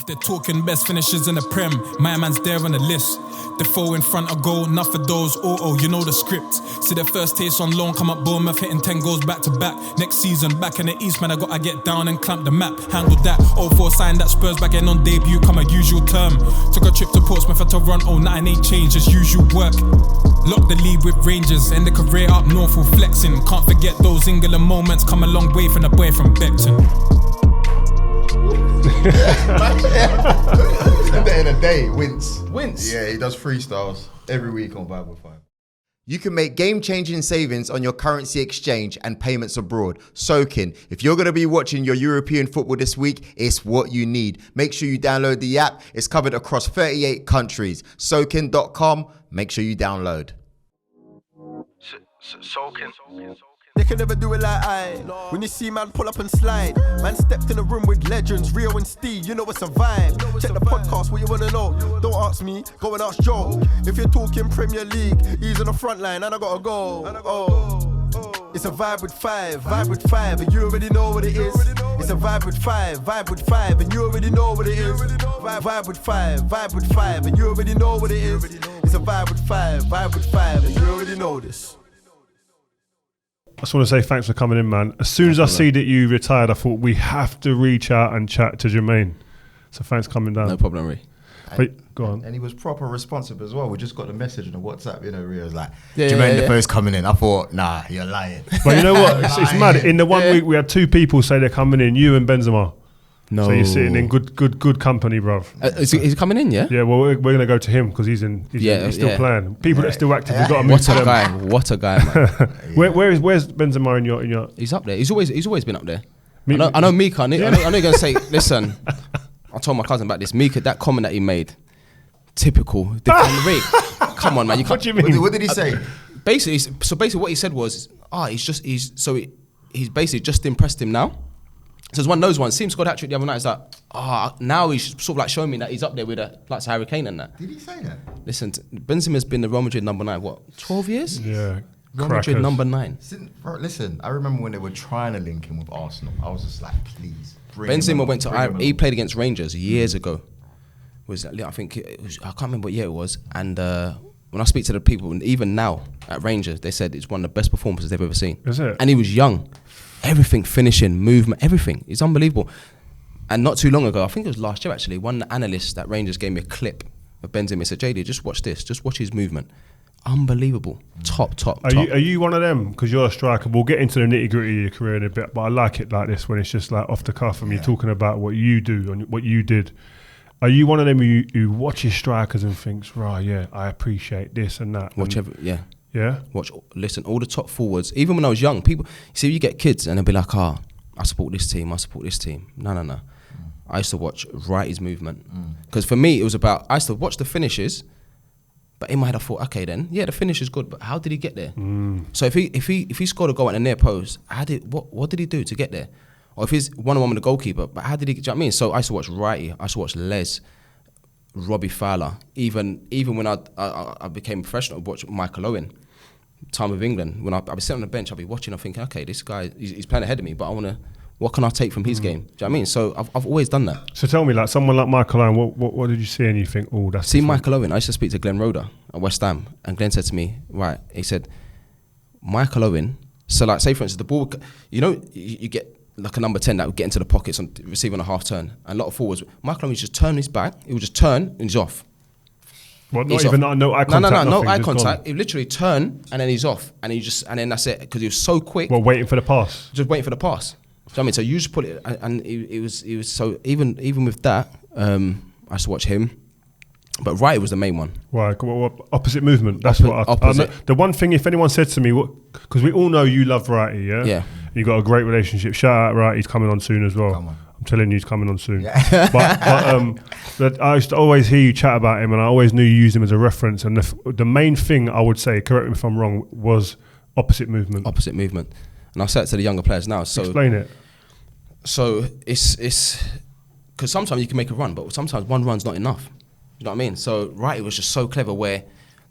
They're talking best finishes in the Prem, my man's there on the list. Defoe in front of goal, enough of those, you know the script. See their first taste on loan, come up Bournemouth, hitting 10 goals back to back. Next season, back in the East, man, I gotta get down and clamp the map. Handled that, 0-4 sign that Spurs back in on debut, come a usual term. Took a trip to Portsmouth and Toronto, nothing ain't changed, as usual work. Lock the lead with Rangers, end the career up north, full flexing. Can't forget those singular moments, come a long way from the boy from Beckton. At the end of the day, Wynts. Yeah, he does freestyles every week on Bible 5. You can make game-changing savings on your currency exchange and payments abroad. SOKIN. If you're going to be watching your European football this week, it's what you need. Make sure you download the app. It's covered across 38 countries. SOKIN.com. Make sure you download. SOKIN. They can never do it like I. When you see man pull up and slide, man stepped in a room with legends, Rio and Steve, you know it's a vibe. Check the podcast, what you wanna know? Don't ask me, go and ask Joe. If you're talking Premier League, he's on the front line and I gotta go. It's a vibe with five, and you already know what it is. It's a vibe with five, and you already know what it is. Vibe with five, and you already know what it is. It's a vibe with five, and you already know this. I just want to say thanks for coming in, man. As soon as I see that you retired, I thought we have to reach out and chat to Jermain. So thanks for coming down. No problem, Ree. But go on. And he was proper responsive as well. We just got the message on the WhatsApp, you know, Rhea was like, Jermain Defoe's coming in. I thought, nah, you're lying. But you know what? It's mad. In the 1 week, we had 2 people say they're coming in, you and Benzema. No. So you're sitting in good company, bruv. Is he coming in, yeah? Yeah, well, we're going to go to him because he's still playing. People that are still active, we've got to move to them. What a guy, man. Where's Benzema in your... He's up there. He's always been up there. I know Mika. I know you're going to say, listen, I told my cousin about this. Mika, that comment that he made, typical. Come on, man. What do you mean? What did he say? Basically what he said was, he's basically just impressed him now. So it's one of those ones. Seems scored hat-trick the other night. It's like, now he's sort of like showing me that he's up there with the likes of Harry Kane and that. Did he say that? Listen, Benzema's been the Real Madrid number 9, 12 years? Yeah. Real Madrid number 9. Listen, I remember when they were trying to link him with Arsenal. I was just like, please. Benzema went to he played against Rangers years ago. I think it was, I can't remember what year it was. And when I speak to the people, even now at Rangers, they said it's one of the best performances they've ever seen. Is it? And he was young. Everything, finishing, movement, everything. It's unbelievable. And not too long ago, I think it was last year actually, one analyst at Rangers gave me a clip of Benzema. He said, JD, just watch this. Just watch his movement. Unbelievable. Top. Are you one of them? Because you're a striker. We'll get into the nitty gritty of your career in a bit, but I like it like this when it's just like off the cuff and you're talking about what you do and what you did. Are you one of them who watches strikers and thinks, right, yeah, I appreciate this and that? Yeah. Listen, all the top forwards, even when I was young, people, see, you get kids and they'll be like, I support this team. No. I used to watch Wrighty's movement. Because for me, it was about, I used to watch the finishes, but in my head I thought, okay then, yeah, the finish is good, but how did he get there? So if he scored a goal at a near post, what did he do to get there? Or if he's one-on-one with the goalkeeper, but how did he get, do you know what I mean? So I used to watch Wrighty, I used to watch Les, Robbie Fowler, even when I became professional, I watched Michael Owen, time of England. When I'd be sitting on the bench, I'd be watching, I'm thinking, okay, this guy, he's playing ahead of me, but what can I take from his game? Do you know what I mean? So I've always done that. So tell me, like someone like Michael Owen, what did you see and you think, oh, that's See, Michael Owen, I used to speak to Glenn Roeder at West Ham, and Glenn said to me, right, he said, Michael Owen, so like, say for instance, the ball, you get like a number 10 that would get into the pockets and receive on a half turn. And a lot of forwards, Michael Owen just turn his back, he would just turn and he's off. What, no eye contact? No eye contact. He literally turn and then he's off. And then that's it, because he was so quick. Well, waiting for the pass. Just waiting for the pass. Do you know what I mean? So you just put it, and it was so, even with that, I used to watch him. But Wrighty was the main one. Right, opposite movement. That's opposite. The one thing, if anyone said to me, because we all know you love Wrighty, yeah? Yeah. You got a great relationship. Shout out Wrighty, he's coming on soon as well. I'm telling you, he's coming on soon. Yeah. but I used to always hear you chat about him, and I always knew you used him as a reference. And the main thing I would say, correct me if I'm wrong, was opposite movement. Opposite movement. And I say it to the younger players now. So explain it. So it's because sometimes you can make a run, but sometimes one run's not enough. You know what I mean? So Wrighty was just so clever, where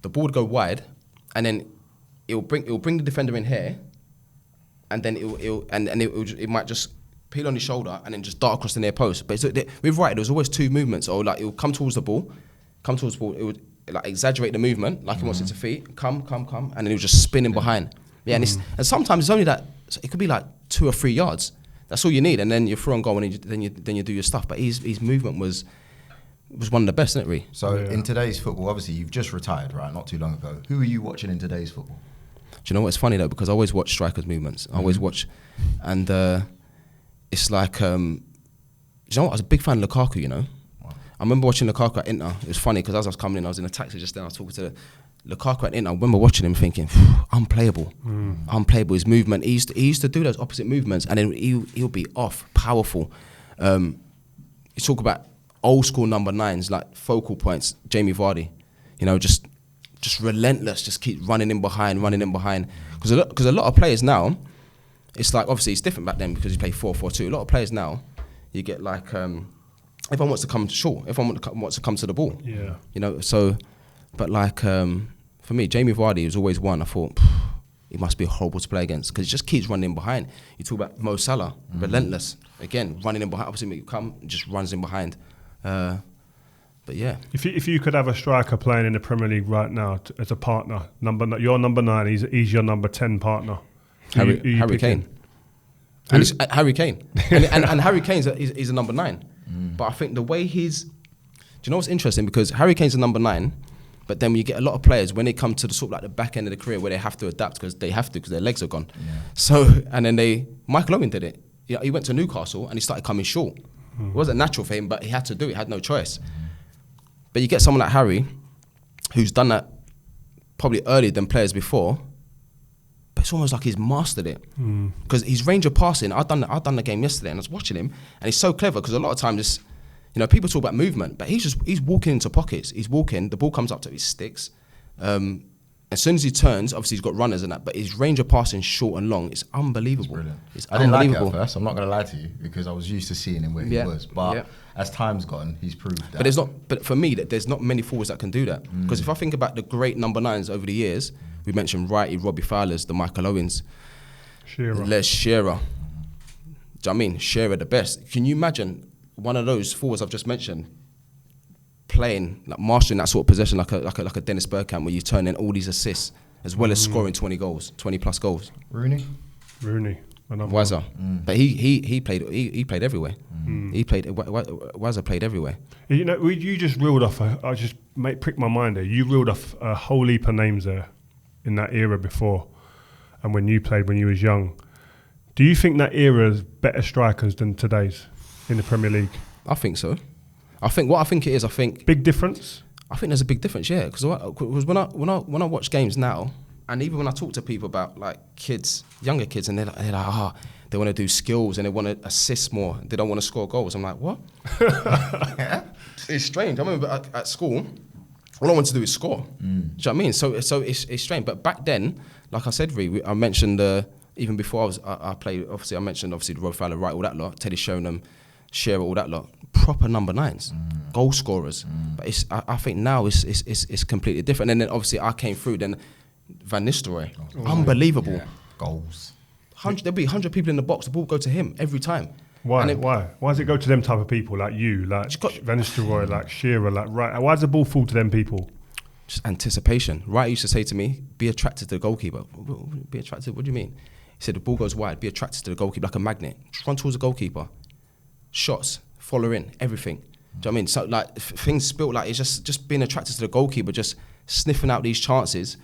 the ball would go wide, and then it will bring the defender in here, and then it might just peel on his shoulder, and then just dart across the near post. But with Wright, there was always two movements. Or like it would come towards the ball, it would like exaggerate the movement, like he wants it to feet, come, and then he was just spinning behind. Yeah, and sometimes it's only that, it could be like 2 or 3 yards. That's all you need, and then you're through and goal, and then you do your stuff. But his movement was one of the best, isn't it, Ree? So in today's football, obviously you've just retired, right? Not too long ago. Who are you watching in today's football? Do you know what's funny though? Because I always watch strikers' movements. I always watch, and it's like, you know what? I was a big fan of Lukaku. You know, I remember watching Lukaku at Inter. It was funny because as I was coming in, I was in a taxi just then. I was talking to Lukaku at Inter. I remember watching him thinking, unplayable. His movement. He used to do those opposite movements, and then he'll be off, powerful. You talk about old school number 9s, like focal points. Jamie Vardy, you know, just relentless. Just keep running in behind. Because a lot of players now, it's like obviously it's different back then because you play 4-4-2. A lot of players now, you get like everyone wants to come short. Everyone wants to come to the ball. Yeah. You know, so, but like for me, Jamie Vardy was always one. I thought he must be horrible to play against because he just keeps running in behind. You talk about Mo Salah, relentless again, running in behind. Obviously, just runs in behind. But yeah, if you could have a striker playing in the Premier League right now as a partner, your number 9, he's your number 10 partner. Harry Kane. And Harry Kane. and Harry Kane's he's a number 9. But I think the way do you know what's interesting? Because Harry Kane's a number 9, but then you get a lot of players when they come to the sort of like the back end of the career where they have to adapt because their legs are gone. Yeah. So, and then Michael Owen did it. He went to Newcastle and he started coming short. It wasn't natural for him, but he had to do it, he had no choice. But you get someone like Harry, who's done that probably earlier than players before, but it's almost like he's mastered it. Because his range of passing, I've done the game yesterday and I was watching him, and he's so clever because a lot of times it's, you know, people talk about movement, but he's walking into pockets. He's walking, the ball comes up to his sticks. As soon as he turns, obviously he's got runners and that, but his range of passing short and long, it's unbelievable. It's brilliant. I didn't like it at first, I'm not going to lie to you, because I was used to seeing him where he was. But as time's gone, he's proved that. But for me, there's not many forwards that can do that. Because if I think about the great number 9s over the years, we mentioned Wrighty, Robbie Fowlers, the Michael Owens, Les Shearer. Do you know what I mean? Shearer the best. Can you imagine one of those forwards I've just mentioned playing, like mastering that sort of possession like a Dennis Bergkamp, where you turn in all these assists as well as scoring 20 plus goals. Rooney, Wazza. But he played everywhere. Wazza played everywhere. You know, you just reeled off. I just pricked my mind there. You reeled off a whole heap of names there in that era before, and when you played when you was young. Do you think that era is better strikers than today's in the Premier League? I think so. I think it is. Big difference. I think there's a big difference, yeah. Because when I watch games now, and even when I talk to people about like kids, younger kids, and they're like, they want to do skills and they want to assist more. They don't want to score goals. I'm like, what? It's strange. I remember at school, all I wanted to do is score. Do you know what I mean? So it's strange. But back then, like I said, I mentioned even before I played. Obviously, I mentioned the Rob Fowler, Wright, all that lot, Teddy Sheringham, Shearer, all that lot. Proper number 9s, goal scorers. But I think now it's completely different. And then obviously I came through. Then Van Nistelrooy, unbelievable goals. There'll be 100 people in the box. The ball will go to him every time. Why? Why does it go to them type of people like you, like Van Nistelrooy, like Shearer, like Wright? Why does the ball fall to them people? Just anticipation. Wright used to say to me, "Be attracted to the goalkeeper." Be attracted. What do you mean? He said the ball goes wide. Be attracted to the goalkeeper like a magnet. Just run towards the goalkeeper. Shots, follow in, everything. Do you know what I mean? So like things built like it's just being attracted to the goalkeeper, just sniffing out these chances.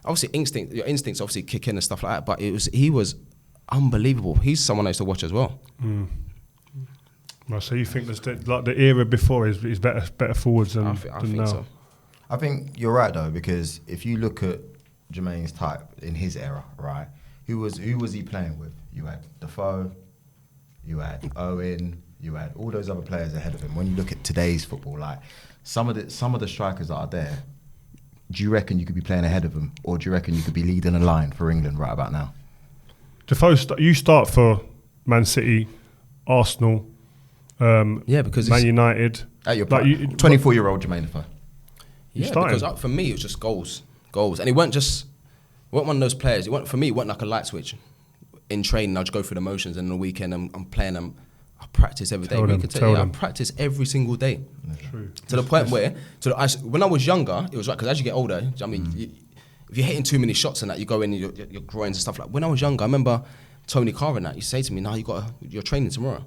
Obviously your instincts obviously kick in and stuff like that, but he was unbelievable. He's someone I used to watch as well. Well, so you think the era before is better forwards than I think now? So. I think you're right though, because if you look at Jermain's type in his era, right? Who was he playing with? You had Defoe, you had Owen, you had all those other players ahead of him. When you look at today's football, like some of the strikers that are there, do you reckon you could be playing ahead of them, or do you reckon you could be leading a line for England right about now? Defoe, you start for Man City, Arsenal, because Man United. At your 24-year-old Jermain Defoe. Yeah, because for me it was just goals, and he weren't one of those players. It wasn't like a light switch. in training, I'll just go through the motions, and on the weekend I'm playing them. I practice every day. I practice every single day. True. To the point where, when I was younger, it was right, because as you get older, I mean, if you're hitting too many shots and that, you go in your groins and stuff like. When I was younger, I remember Tony Carr and that, you say to me, "No, you're training tomorrow.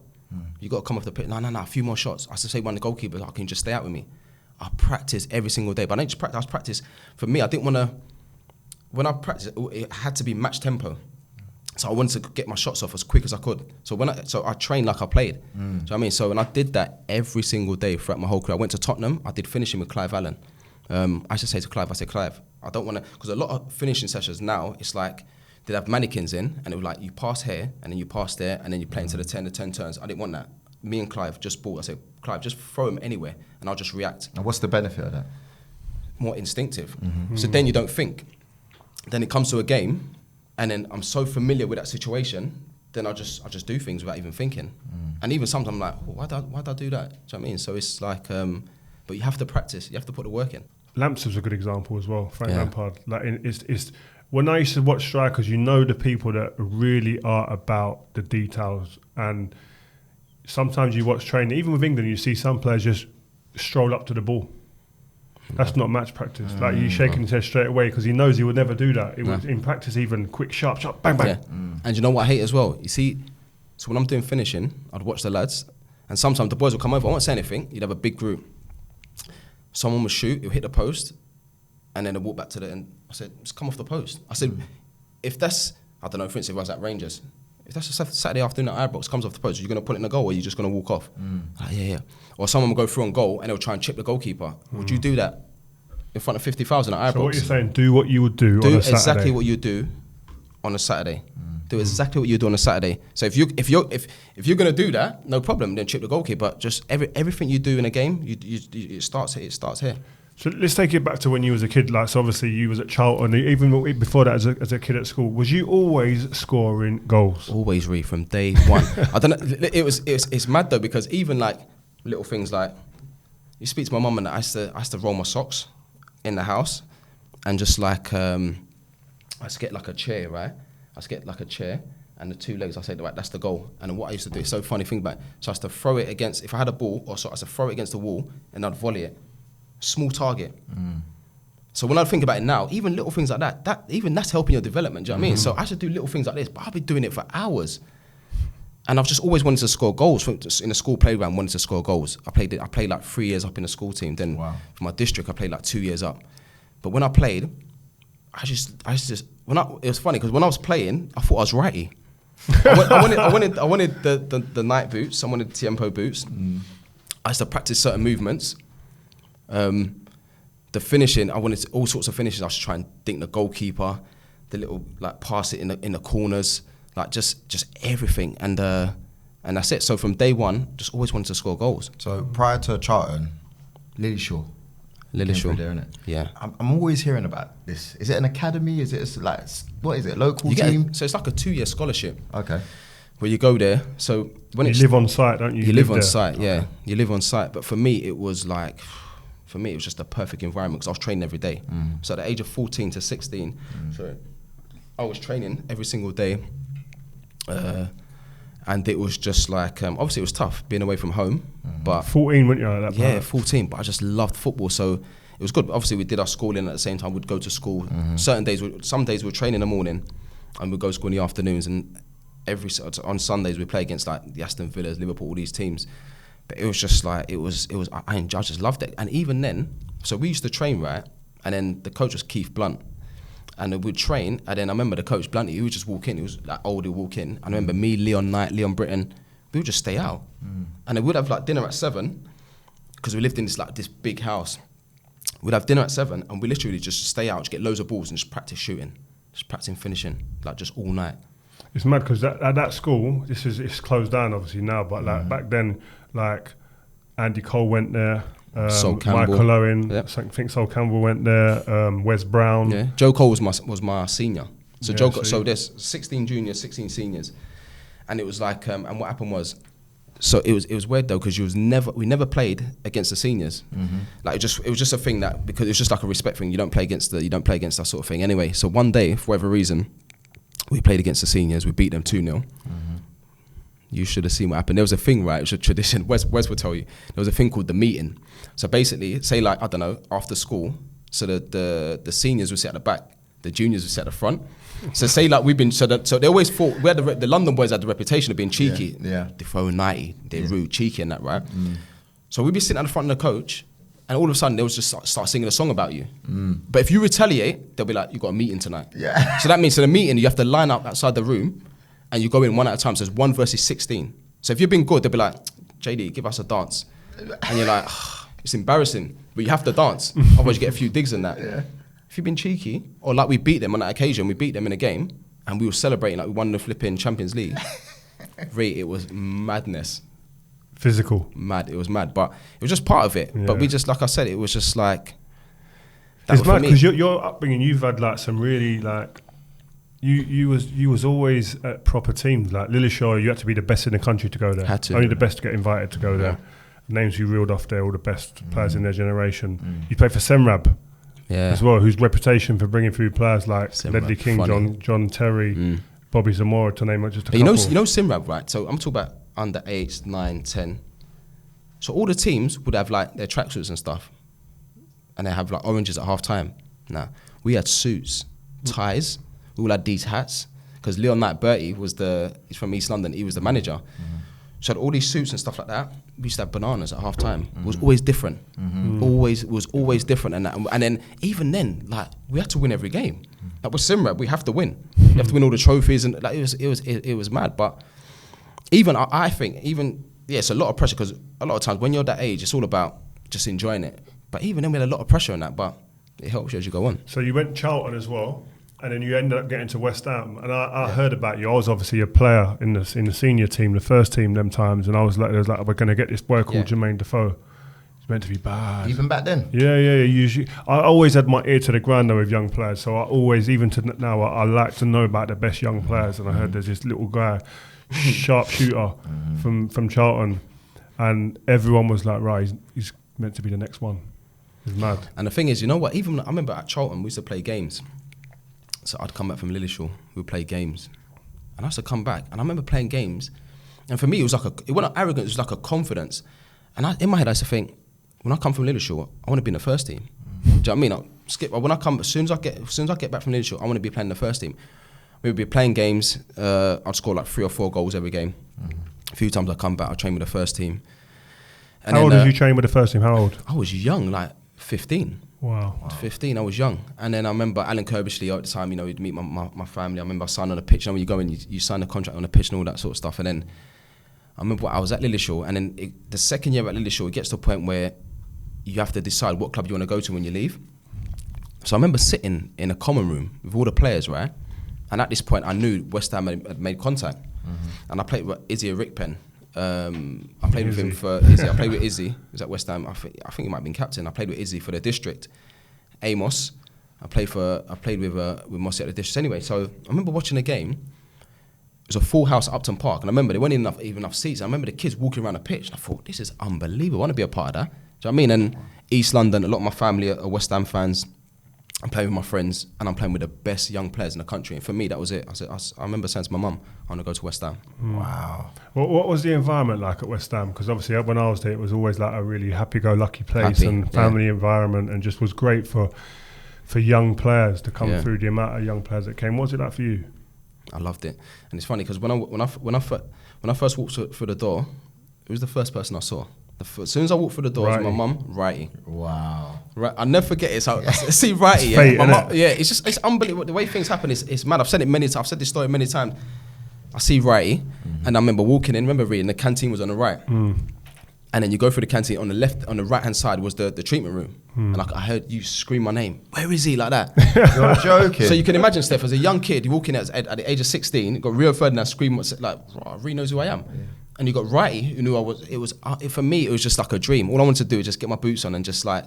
You got to come off the pitch. No, a few more shots." I used to say, "One of the goalkeepers, I can just stay out with me." I practice every single day, but I didn't just practice. I was practice. For me, I didn't want to. When I practiced, it had to be match tempo. So I wanted to get my shots off as quick as I could. So I trained like I played. Do you know what I mean? So when I did that every single day throughout my whole career, I went to Tottenham. I did finishing with Clive Allen. I used to say to Clive, Clive, I don't want to, because a lot of finishing sessions now, it's like they'd have mannequins in, and it was like you pass here, and then you pass there, and then you play into the 10 turns. I didn't want that. Me and Clive just bought. I said, Clive, just throw him anywhere, and I'll just react. And what's the benefit of that? More instinctive. So then you don't think. Then it comes to a game, and then I'm so familiar with that situation, then I just do things without even thinking. And even sometimes I'm like, why'd I do that? Do you know what I mean? So it's like, but you have to practice. You have to put the work in. Lamps was a good example as well, Frank Lampard. Like it's when I used to watch strikers, you know the people that really are about the details. And sometimes you watch training, even with England, you see some players just stroll up to the ball. That's not match practice. Like you shaking his head straight away because he knows he would never do that. It was in practice, even quick, sharp, bang, bang. Yeah. And you know what I hate as well? You see, so when I'm doing finishing, I'd watch the lads, and sometimes the boys would come over. I won't say anything. You'd have a big group. Someone would shoot, he'll hit the post, and then they'll walk back to the end. I said, just come off the post. I said, if that's, I don't know, for instance, if I was at Rangers, if that's a Saturday afternoon at Ibrox, comes off the post, are you going to put it in the goal or are you just going to walk off? Like, yeah. Or someone will go through on goal and they'll try and chip the goalkeeper. Would you do that in front of 50,000 at Ibrox? So what you're saying, do what you would do on a Saturday. Do exactly what you do on a Saturday. Do exactly what you do on a Saturday. So if you're going to do that, no problem, then chip the goalkeeper. But just everything you do in a game, it starts here. So let's take it back to when you was a kid. Like, so obviously you was at Charlton. Even before that, as a kid at school, was you always scoring goals? Always, from day one. I don't know. It's mad though, because even like little things like, you speak to my mum and I used to roll my socks in the house, and just like I used to get like a chair, right? I used to get like a chair and the two legs. I said, right, that's the goal. And what I used to do, it's so funny thing about it. So I used to throw it against, if I had a ball, or so I used to throw it against the wall and I'd volley it. Small target. So when I think about it now, even little things like that's helping your development. Do you know what I mean? So I should do little things like this, but I've been doing it for hours. And I've just always wanted to score goals. In the school playground, wanted to score goals. I played like 3 years up in the school team. Then for my district, I played like 2 years up. But when I played, it was funny because when I was playing, I thought I was righty. I wanted the night boots. I wanted the Tiempo boots. I used to practice certain movements. The finishing, I wanted all sorts of finishes. I was trying to dink the goalkeeper, the little like pass it in the corners, like just everything. And that's it. So from day one, just always wanted to score goals. So prior to Charlton, Lilleshall. There, isn't it? Yeah. I'm always hearing about this. Is it an academy? Is it like, what is it, local team? So it's like a 2-year scholarship. Okay. Where you go there. So when you live on site, don't you? You live on site, yeah. Okay. You live on site. But for me, it was just a perfect environment because I was training every day. So at the age of 14 to 16, so I was training every single day. And it was just like, obviously it was tough being away from home. But 14, weren't you? At that point? Yeah, 14. But I just loved football, so it was good. Obviously, we did our schooling at the same time. We'd go to school. Some days we'd train in the morning, and we'd go to school in the afternoons. And on Sundays we'd play against like the Aston Villas, Liverpool, all these teams. But it was just like I just loved it. And even then, so we used to train, right? And then the coach was Keith Blunt. And we'd train, and then I remember the coach, Blunty, he would just walk in. He was like old, he'd walk in. I remember me, Leon Knight, Leon Britton, we would just stay out. And then we'd have like dinner at 7, because we lived in this big house. We'd have dinner at 7, and we literally just stay out, just get loads of balls and just practice shooting, just practicing finishing, like just all night. It's mad, because at that school, it's closed down obviously now, but like back then, like Andy Cole went there. Michael Owen, I think Sol Campbell went there. Wes Brown. Yeah, Joe Cole was my senior. So yeah, so there's 16 juniors, 16 seniors, and it was like, and what happened was, so it was weird though because we never played against the seniors. Like it was just a thing that, because it was just like a respect thing. You don't play against that sort of thing. Anyway, so one day for whatever reason, we played against the seniors. We beat them 2-0. You should have seen what happened. There was a thing, right? It was a tradition. Wes will tell you. There was a thing called the meeting. So basically, say like, I don't know, after school, so the seniors would sit at the back, the juniors would sit at the front. So say like we've been, so they always thought, we had the London boys had the reputation of being cheeky. Yeah. Defoe 90, they're rude, cheeky and that, right? So we'd be sitting at the front of the coach, and all of a sudden they would just start singing a song about you. But if you retaliate, they'll be like, you got a meeting tonight. Yeah. So that means, the meeting, you have to line up outside the room, and you go in one at a time. So it's 1 versus 16. So if you've been good, they'll be like, JD, give us a dance. And you're like, it's embarrassing, but you have to dance. Otherwise you get a few digs in that. Yeah. If you've been cheeky, or like we beat them on that occasion, we beat them in a game, and we were celebrating like we won the flipping Champions League. It was madness. Physical. Mad, it was mad. But it was just part of it. Yeah. But we just, like I said, it was just like... It's mad, because your upbringing, you've had like some really like... You was always at proper teams like Lilleshall. You had to be the best in the country to go there. Had to. Only the best to get invited to go there. Names you reeled off there, all the best players in their generation. You played for Semrab as well, whose reputation for bringing through players like Ledley King, John Terry, Bobby Zamora, to name just a couple. You know Semrab, right? So I'm talking about under 8, 9, 10. So all the teams would have like their tracksuits and stuff, and they have like oranges at half time. Nah, we had suits, ties. We all had these hats, because Leon Knight Bertie he's from East London, he was the manager. So had all these suits and stuff like that. We used to have bananas at half time. It was always different. It was always different. And then, even then, like, we had to win every game. Like with Simrad, we have to win. You have to win all the trophies, and like, it was mad. But even, I think, it's a lot of pressure, because a lot of times when you're that age, it's all about just enjoying it. But even then, we had a lot of pressure on that, but it helps you as you go on. So you went Charlton as well, and then you ended up getting to West Ham. And I heard about you. I was obviously a player in the senior team, the first team them times, and I was like, we're going to get this boy called Jermain Defoe. He's meant to be bad. Even back then? Yeah. Usually, I always had my ear to the ground though with young players. So I always, even to now, I like to know about the best young players. And I heard there's this little guy, sharp shooter from Charlton, and everyone was like, right, he's meant to be the next one. He's mad. And the thing is, you know what? Even I remember at Charlton, we used to play games. So I'd come back from Lilleshall, we'd play games. And I used to come back, and I remember playing games, and for me, it was like it wasn't arrogance, it was like a confidence. And in my head, I used to think, when I come from Lilleshall, I want to be in the first team. Do you know what I mean? As soon as I get back from Lilleshall, I want to be playing in the first team. We would be playing games, I'd score like 3 or 4 goals every game. A few times I come back, I train with the first team. And how old did you train with the first team? How old? I was young, like 15. Wow. 15, I was young. And then I remember Alan Kirbishley at the time, he'd meet my family. I remember I signed on the pitch. When you go in, you sign a contract on the pitch and all that sort of stuff. And then I remember I was at Lilleshall, and then the second year at Lilleshall, it gets to a point where you have to decide what club you want to go to when you leave. So I remember sitting in a common room with all the players, right? And at this point, I knew West Ham had made contact. And I played with Izzy Rickpen. I played with him for Izzy. I played with Izzy. He was at West Ham. I think he might have been captain. I played with Izzy for the district. Amos. I played with Mossy at the district. Anyway, so I remember watching a game. It was a full house at Upton Park, and I remember there weren't even enough seats. I remember the kids walking around the pitch, and I thought, this is unbelievable. I want to be a part of that. Do you know what I mean? And East London, a lot of my family are West Ham fans. I'm playing with my friends, and I'm playing with the best young players in the country. And for me, that was it. I remember saying to my mum, I want to go to West Ham. Wow. Well, what was the environment like at West Ham? Because obviously when I was there, it was always like a really happy-go-lucky place and family environment, and just was great for young players to come through, the amount of young players that came. What was it like for you? I loved it. And it's funny because when I first walked through the door, it was the first person I saw. As soon as I walked through the door, it was my mum, Righty. Wow. Right, I'll never forget it. So I see Righty. Fate, it's unbelievable. The way things happen is mad. I've said it many times. I've said this story many times. I see Righty, and I remember walking in. Remember reading the canteen was on the right, and then you go through the canteen on the left. On the right hand side was the treatment room, and I heard you scream my name. Where is he? Like that. You're joking. So you can imagine, Steph, as a young kid, you walk in at the age of 16, got Rio Ferdinand screaming like, Ree knows who I am. Yeah. And you got Righty, who knew I was. For me, it was just like a dream. All I wanted to do was just get my boots on and just like,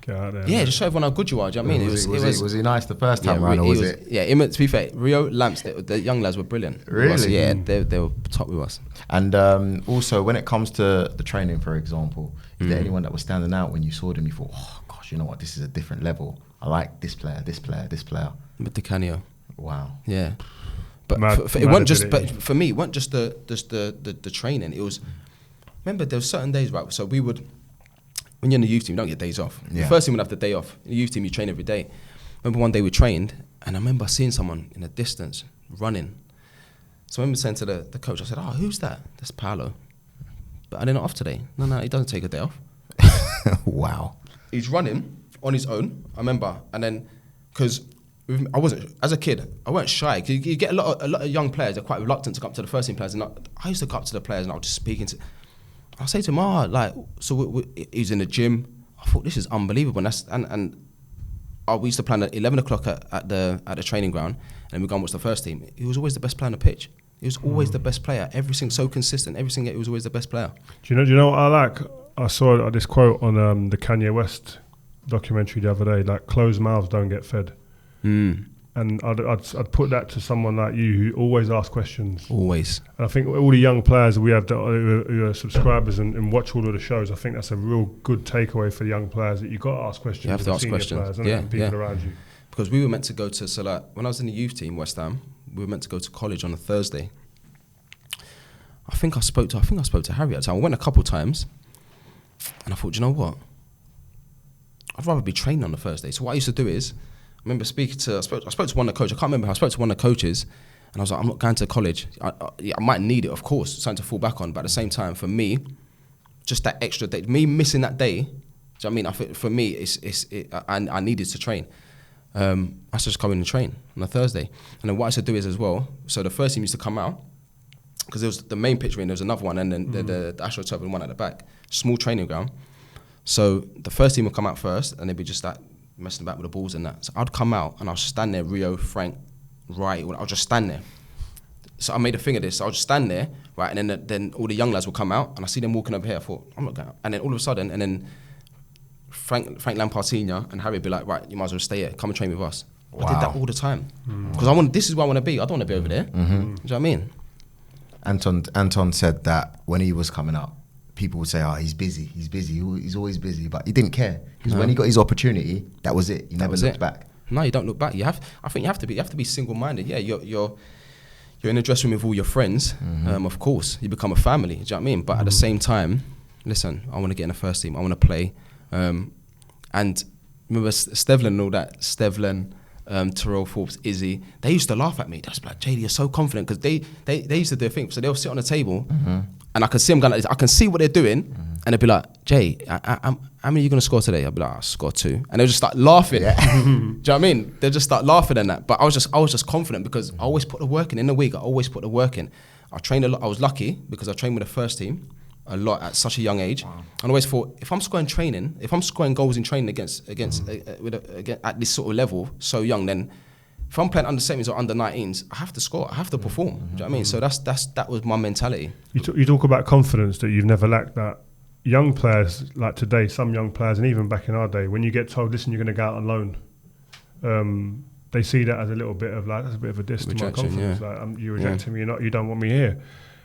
get out there. Yeah, just show everyone how good you are. Do you know what I mean? Was he nice the first time round, or was it? Yeah, to be fair, Rio, Lamps, the young lads were brilliant. Really? Yeah, they were top with us. And also, when it comes to the training, for example, is there anyone that was standing out when you saw them? You thought, oh gosh, you know what? This is a different level. I like this player, this player, this player. With Di Canio. Wow. Yeah. But it wasn't just. But for me, it wasn't just the training. It was. Remember, there were certain days, right? So we would, when you're in the youth team, you don't get days off. Yeah. The first team would have the day off. In the youth team, you train every day. Remember one day we trained, and I remember seeing someone in the distance running. So I remember saying to the coach, I said, "Oh, who's that?" "That's Paolo." "But are they not off today?" No, he doesn't take a day off. Wow. He's running on his own. I remember, and then because I wasn't, as a kid, I weren't shy. You get a lot of young players. They're quite reluctant to come up to the first team players, and I used to go up to the players and I was just speaking to. I say to him, so he's in the gym. I thought this is unbelievable, and we used to plan at 11 o'clock at the training ground, and we go and watch the first team. He was always the best player on the pitch. He was always the best player. Everything so consistent. Everything. He was always the best player. Do you know what I like? I saw this quote on the Kanye West documentary the other day. Like, closed mouths don't get fed. And I'd put that to someone like you who always asks questions. Always. And I think all the young players we have who are subscribers and watch all of the shows, I think that's a real good takeaway for the young players, that you've got to ask questions. You have to ask questions. Players, and people around you. Because we were meant to go to, so like, when I was in the youth team, West Ham, we were meant to go to college on a Thursday. I think I spoke to Harry at the time. I went a couple times, and I thought, you know what? I'd rather be training on the Thursday. So what I used to do is, I remember I spoke to one of the coaches. I can't remember how I spoke to one of the coaches, and I was like, I'm not going to college. I might need it, of course, something to fall back on. But at the same time, for me, just that extra day, me missing that day, do you know what I mean? I think for me, I needed to train. I just come in and train on a Thursday. And then what I used to do is as well, so the first team used to come out, because there was the main pitch ring, there was another one, and then the Astro Turbo one at the back, small training ground. So the first team would come out first, and they'd be just like messing about with the balls and that. So I'd come out and I'll stand there, Rio, Frank, right, I'll just stand there. So I made a thing of this, so I'll just stand there, right, and then all the young lads will come out, and I see them walking over here, I thought, I'm not going out. And then all of a sudden, and then Frank Lampard Senior and Harry would be like, right, you might as well stay here, come and train with us. Wow. I did that all the time. Because this is where I want to be. I don't want to be over there. Do you know what I mean? Anton said that when he was coming up, people would say, "Oh, he's busy. He's always busy." But he didn't care, because when he got his opportunity, that was it. He never looked back. No, you don't look back. I think you have to be single-minded. Yeah, you're in a dressing room with all your friends. Of course, you become a family. Do you know what I mean? But at the same time, listen, I want to get in the first team. I want to play. And remember Stevlin and all that. Stevlin, Terrell Forbes, Izzy. They used to laugh at me. They was like, "JD, you're so confident," because they used to do a thing. So they'll sit on the table. And I can see them going like this. I can see what they're doing, and they'll be like, "Jay, how many are you going to score today?" I'll be like, "I'll score 2." And they'll just start laughing. Do you know what I mean? They'll just start laughing and that. But I was just confident, because I always put the work in the week. I always put the work in. I trained a lot. I was lucky because I trained with the first team a lot at such a young age. Wow. And I always thought, if I'm scoring goals in training against at this sort of level, so young, then if I'm playing under 17s or under 19s, I have to score. I have to perform. Do you know what I mean? So that was my mentality. You talk about confidence, that you've never lacked that. Young players like today, some young players, and even back in our day, when you get told, "Listen, you're going to go out on loan," they see that as a little bit of like, that's a bit of a diss to my confidence. Yeah. Like, you're rejecting me. You don't want me here.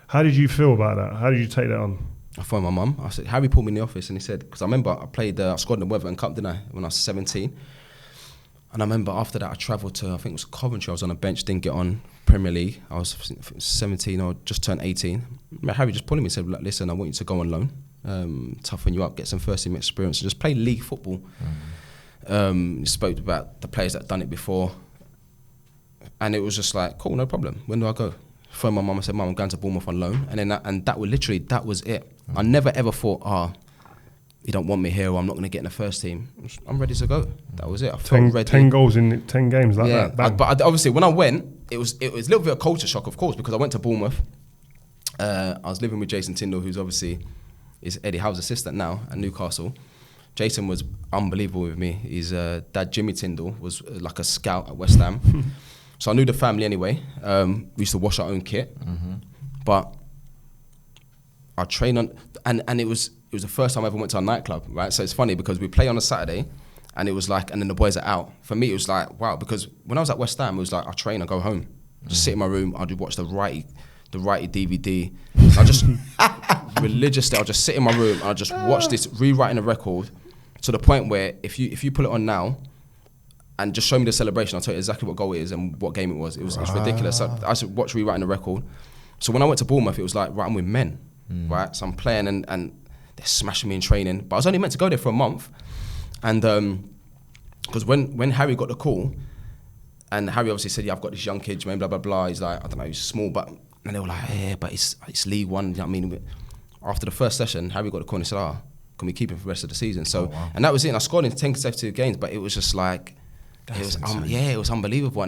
How did you feel about that? How did you take that on? I phoned my mum. I said, Harry pulled me in the office, and he said, because I remember I scored in the Weatherton Cup, didn't I, when I was 17. And I remember after that I travelled to, I think it was Coventry. I was on a bench, didn't get on Premier League. I was 17 or just turned 18. Harry just pulled me and said, "Listen, I want you to go on loan, toughen you up, get some first team experience, and just play league football." He spoke about the players that had done it before. And it was just like, cool, no problem. When do I go? Phoned my mum, I said, "Mum, I'm going to Bournemouth on loan." And then that was it. I never ever thought, you don't want me here, or I'm not going to get in the first team. I'm ready to go. That was it. I felt ready. 10 goals in 10 games like that. But obviously, when I went, it was a little bit of culture shock, of course, because I went to Bournemouth. I was living with Jason Tyndall, who's obviously is Eddie Howe's assistant now at Newcastle. Jason was unbelievable with me. His dad, Jimmy Tyndall, was like a scout at West Ham. So I knew the family anyway. We used to wash our own kit. But I trained on, and it was the first time I ever went to a nightclub, right? So it's funny because we play on a Saturday, and it was like, and then the boys are out. For me, it was like, wow, because when I was at West Ham, it was like, I train, I go home. Just sit in my room, I'd watch the righty DVD. I just, religiously, I'll just sit in my room, and I'll just watch this, rewriting a record, to the point where if you put it on now, and just show me the celebration. I'll tell you exactly what goal it is and what game it was. It was ridiculous. So I should watch rewriting the record. So when I went to Bournemouth, it was like, right, I'm with men, right? So I'm playing and they're smashing me in training. But I was only meant to go there for a month. And because when Harry got the call, and Harry obviously said, yeah, I've got this young kid, Jermain, blah, blah, blah. He's like, I don't know, he's small, but, and they were like, yeah, but it's League One, you know what I mean? After the first session, Harry got the call and he said, can we keep him for the rest of the season? So, and that was it. And I scored in 10 consecutive games, but it was just like, it was unbelievable.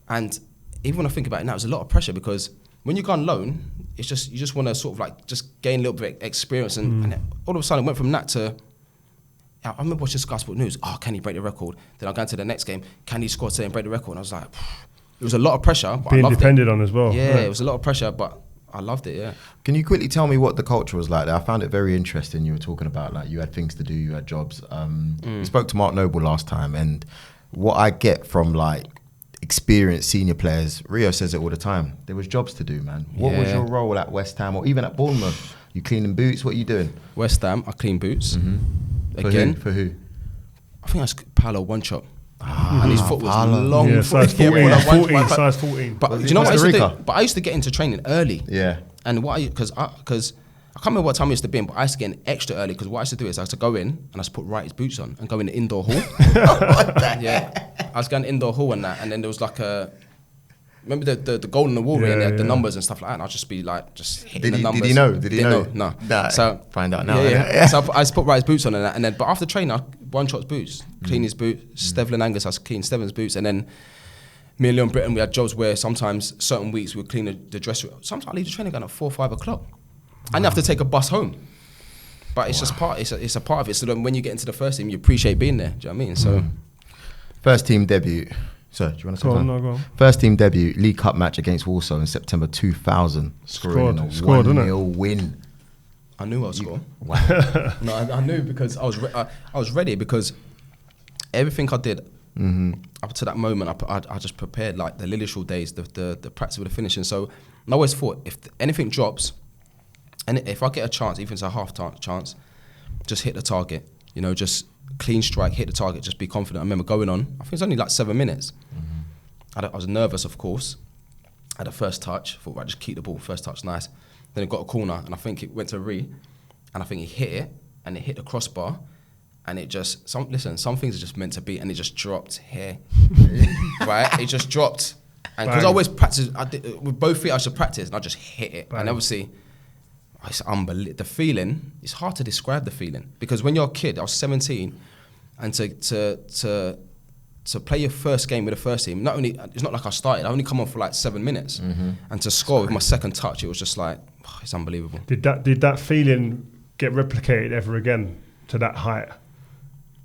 And even when I think about it now, it was a lot of pressure because when you go on loan, it's just, you just want to sort of like just gain a little bit of experience. And all of a sudden, it went from that to, I remember watching Sky Sport News, can he break the record? Then I go into the next game, can he score today and break the record? And I was like, it was a lot of pressure, but I loved it. Being depended on as well. Yeah, it was a lot of pressure, but I loved it, yeah. Can you quickly tell me what the culture was like there? I found it very interesting. You were talking about like you had things to do, you had jobs. We spoke to Mark Noble last time, and what I get from like experienced senior players, Rio says it all the time, there was jobs to do, man. What was your role at West Ham or even at Bournemouth? You cleaning boots? What are you doing? West Ham, I clean boots. Again? For who? I think that's Paolo One Chop. And his foot was long. Yeah, size 14. Size 14. But do you know what I used to do? But I used to get into training early. Yeah. And because I can't remember what time I used to be in, but I used to get in extra early because what I used to do is I used to go in and I used to put Wrighty's boots on and go in the indoor hall. Yeah. I was going to indoor hall and that, and then there was like remember the goal in the wall and they had the numbers and stuff like that, and I'd just be like, just hitting the numbers. Did he know? Did he know? No. Nah, so find out now. Yeah. So I just put Wrighty's boots on and then, but after training, I One Shot's boots, clean his boots, Stevlin Angus, I was clean Steven's boots, and then me and Leon Britton, we had jobs where sometimes certain weeks we'd clean the dress room. Sometimes I leave the training going at 4 or 5 o'clock. I didn't have to take a bus home. But it's just it's a part of it. So then when you get into the first team, you appreciate being there. Do you know what I mean? So first team debut. So do you want to say something? Go on. First team debut, League Cup match against Walsall in September 2000. Scoring a 1-0 win. I knew I would score. Wow. No, I knew because I was ready because everything I did up to that moment, I just prepared like the Lillishall days, the practice with the finishing. So I always thought if anything drops, and if I get a chance, even if it's a half chance, just hit the target. You know, just clean strike, hit the target, just be confident. I remember going on, I think it was only like 7 minutes. I was nervous, of course. I had a first touch, thought, right, just keep the ball, first touch, nice. Then it got a corner, and I think it went to Ree, and I think he hit it, and it hit the crossbar, and it just, some things are just meant to be, and it just dropped here. Right? It just dropped. And because I always practice, with both feet I should practice, and I just hit it. Bang. And obviously, it's unbelievable. The feeling, it's hard to describe the feeling. Because when you're a kid, I was 17, and to play your first game with the first team, it's not like I started, I only come on for like 7 minutes. And to score with my second touch, it was just like, it's unbelievable. Did that feeling get replicated ever again to that height?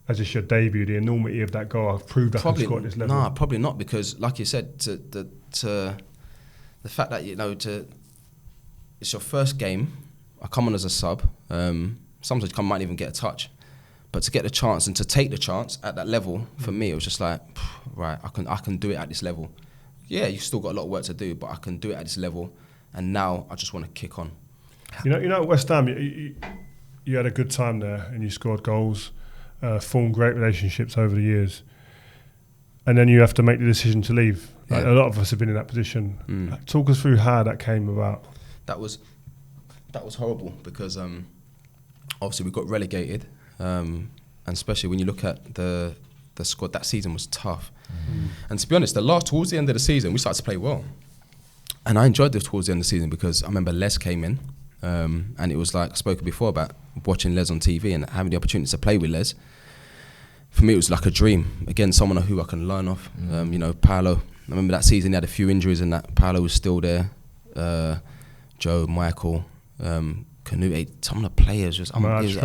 As it's your debut, the enormity of that goal, I've proved I can score at this level. No, probably not, because like you said, the fact that, you know, it's your first game, I come on as a sub, sometimes you might even get a touch, but to get the chance and to take the chance at that level, for me, it was just like, right, I can do it at this level. Yeah, you've still got a lot of work to do, but I can do it at this level, and now I just want to kick on. You know, at West Ham, you had a good time there, and you scored goals, formed great relationships over the years, and then you have to make the decision to leave. Like, a lot of us have been in that position. Talk us through how that came about. That was horrible because obviously we got relegated, and especially when you look at the squad, that season was tough. And to be honest, towards the end of the season, we started to play well, and I enjoyed this towards the end of the season because I remember Les came in, and it was like I spoke before about watching Les on TV and having the opportunity to play with Les. For me, it was like a dream. Again, someone who I can learn off. You know, Paolo. I remember that season he had a few injuries, and that Paolo was still there. Joe, Michael, Canute, some of the players just it's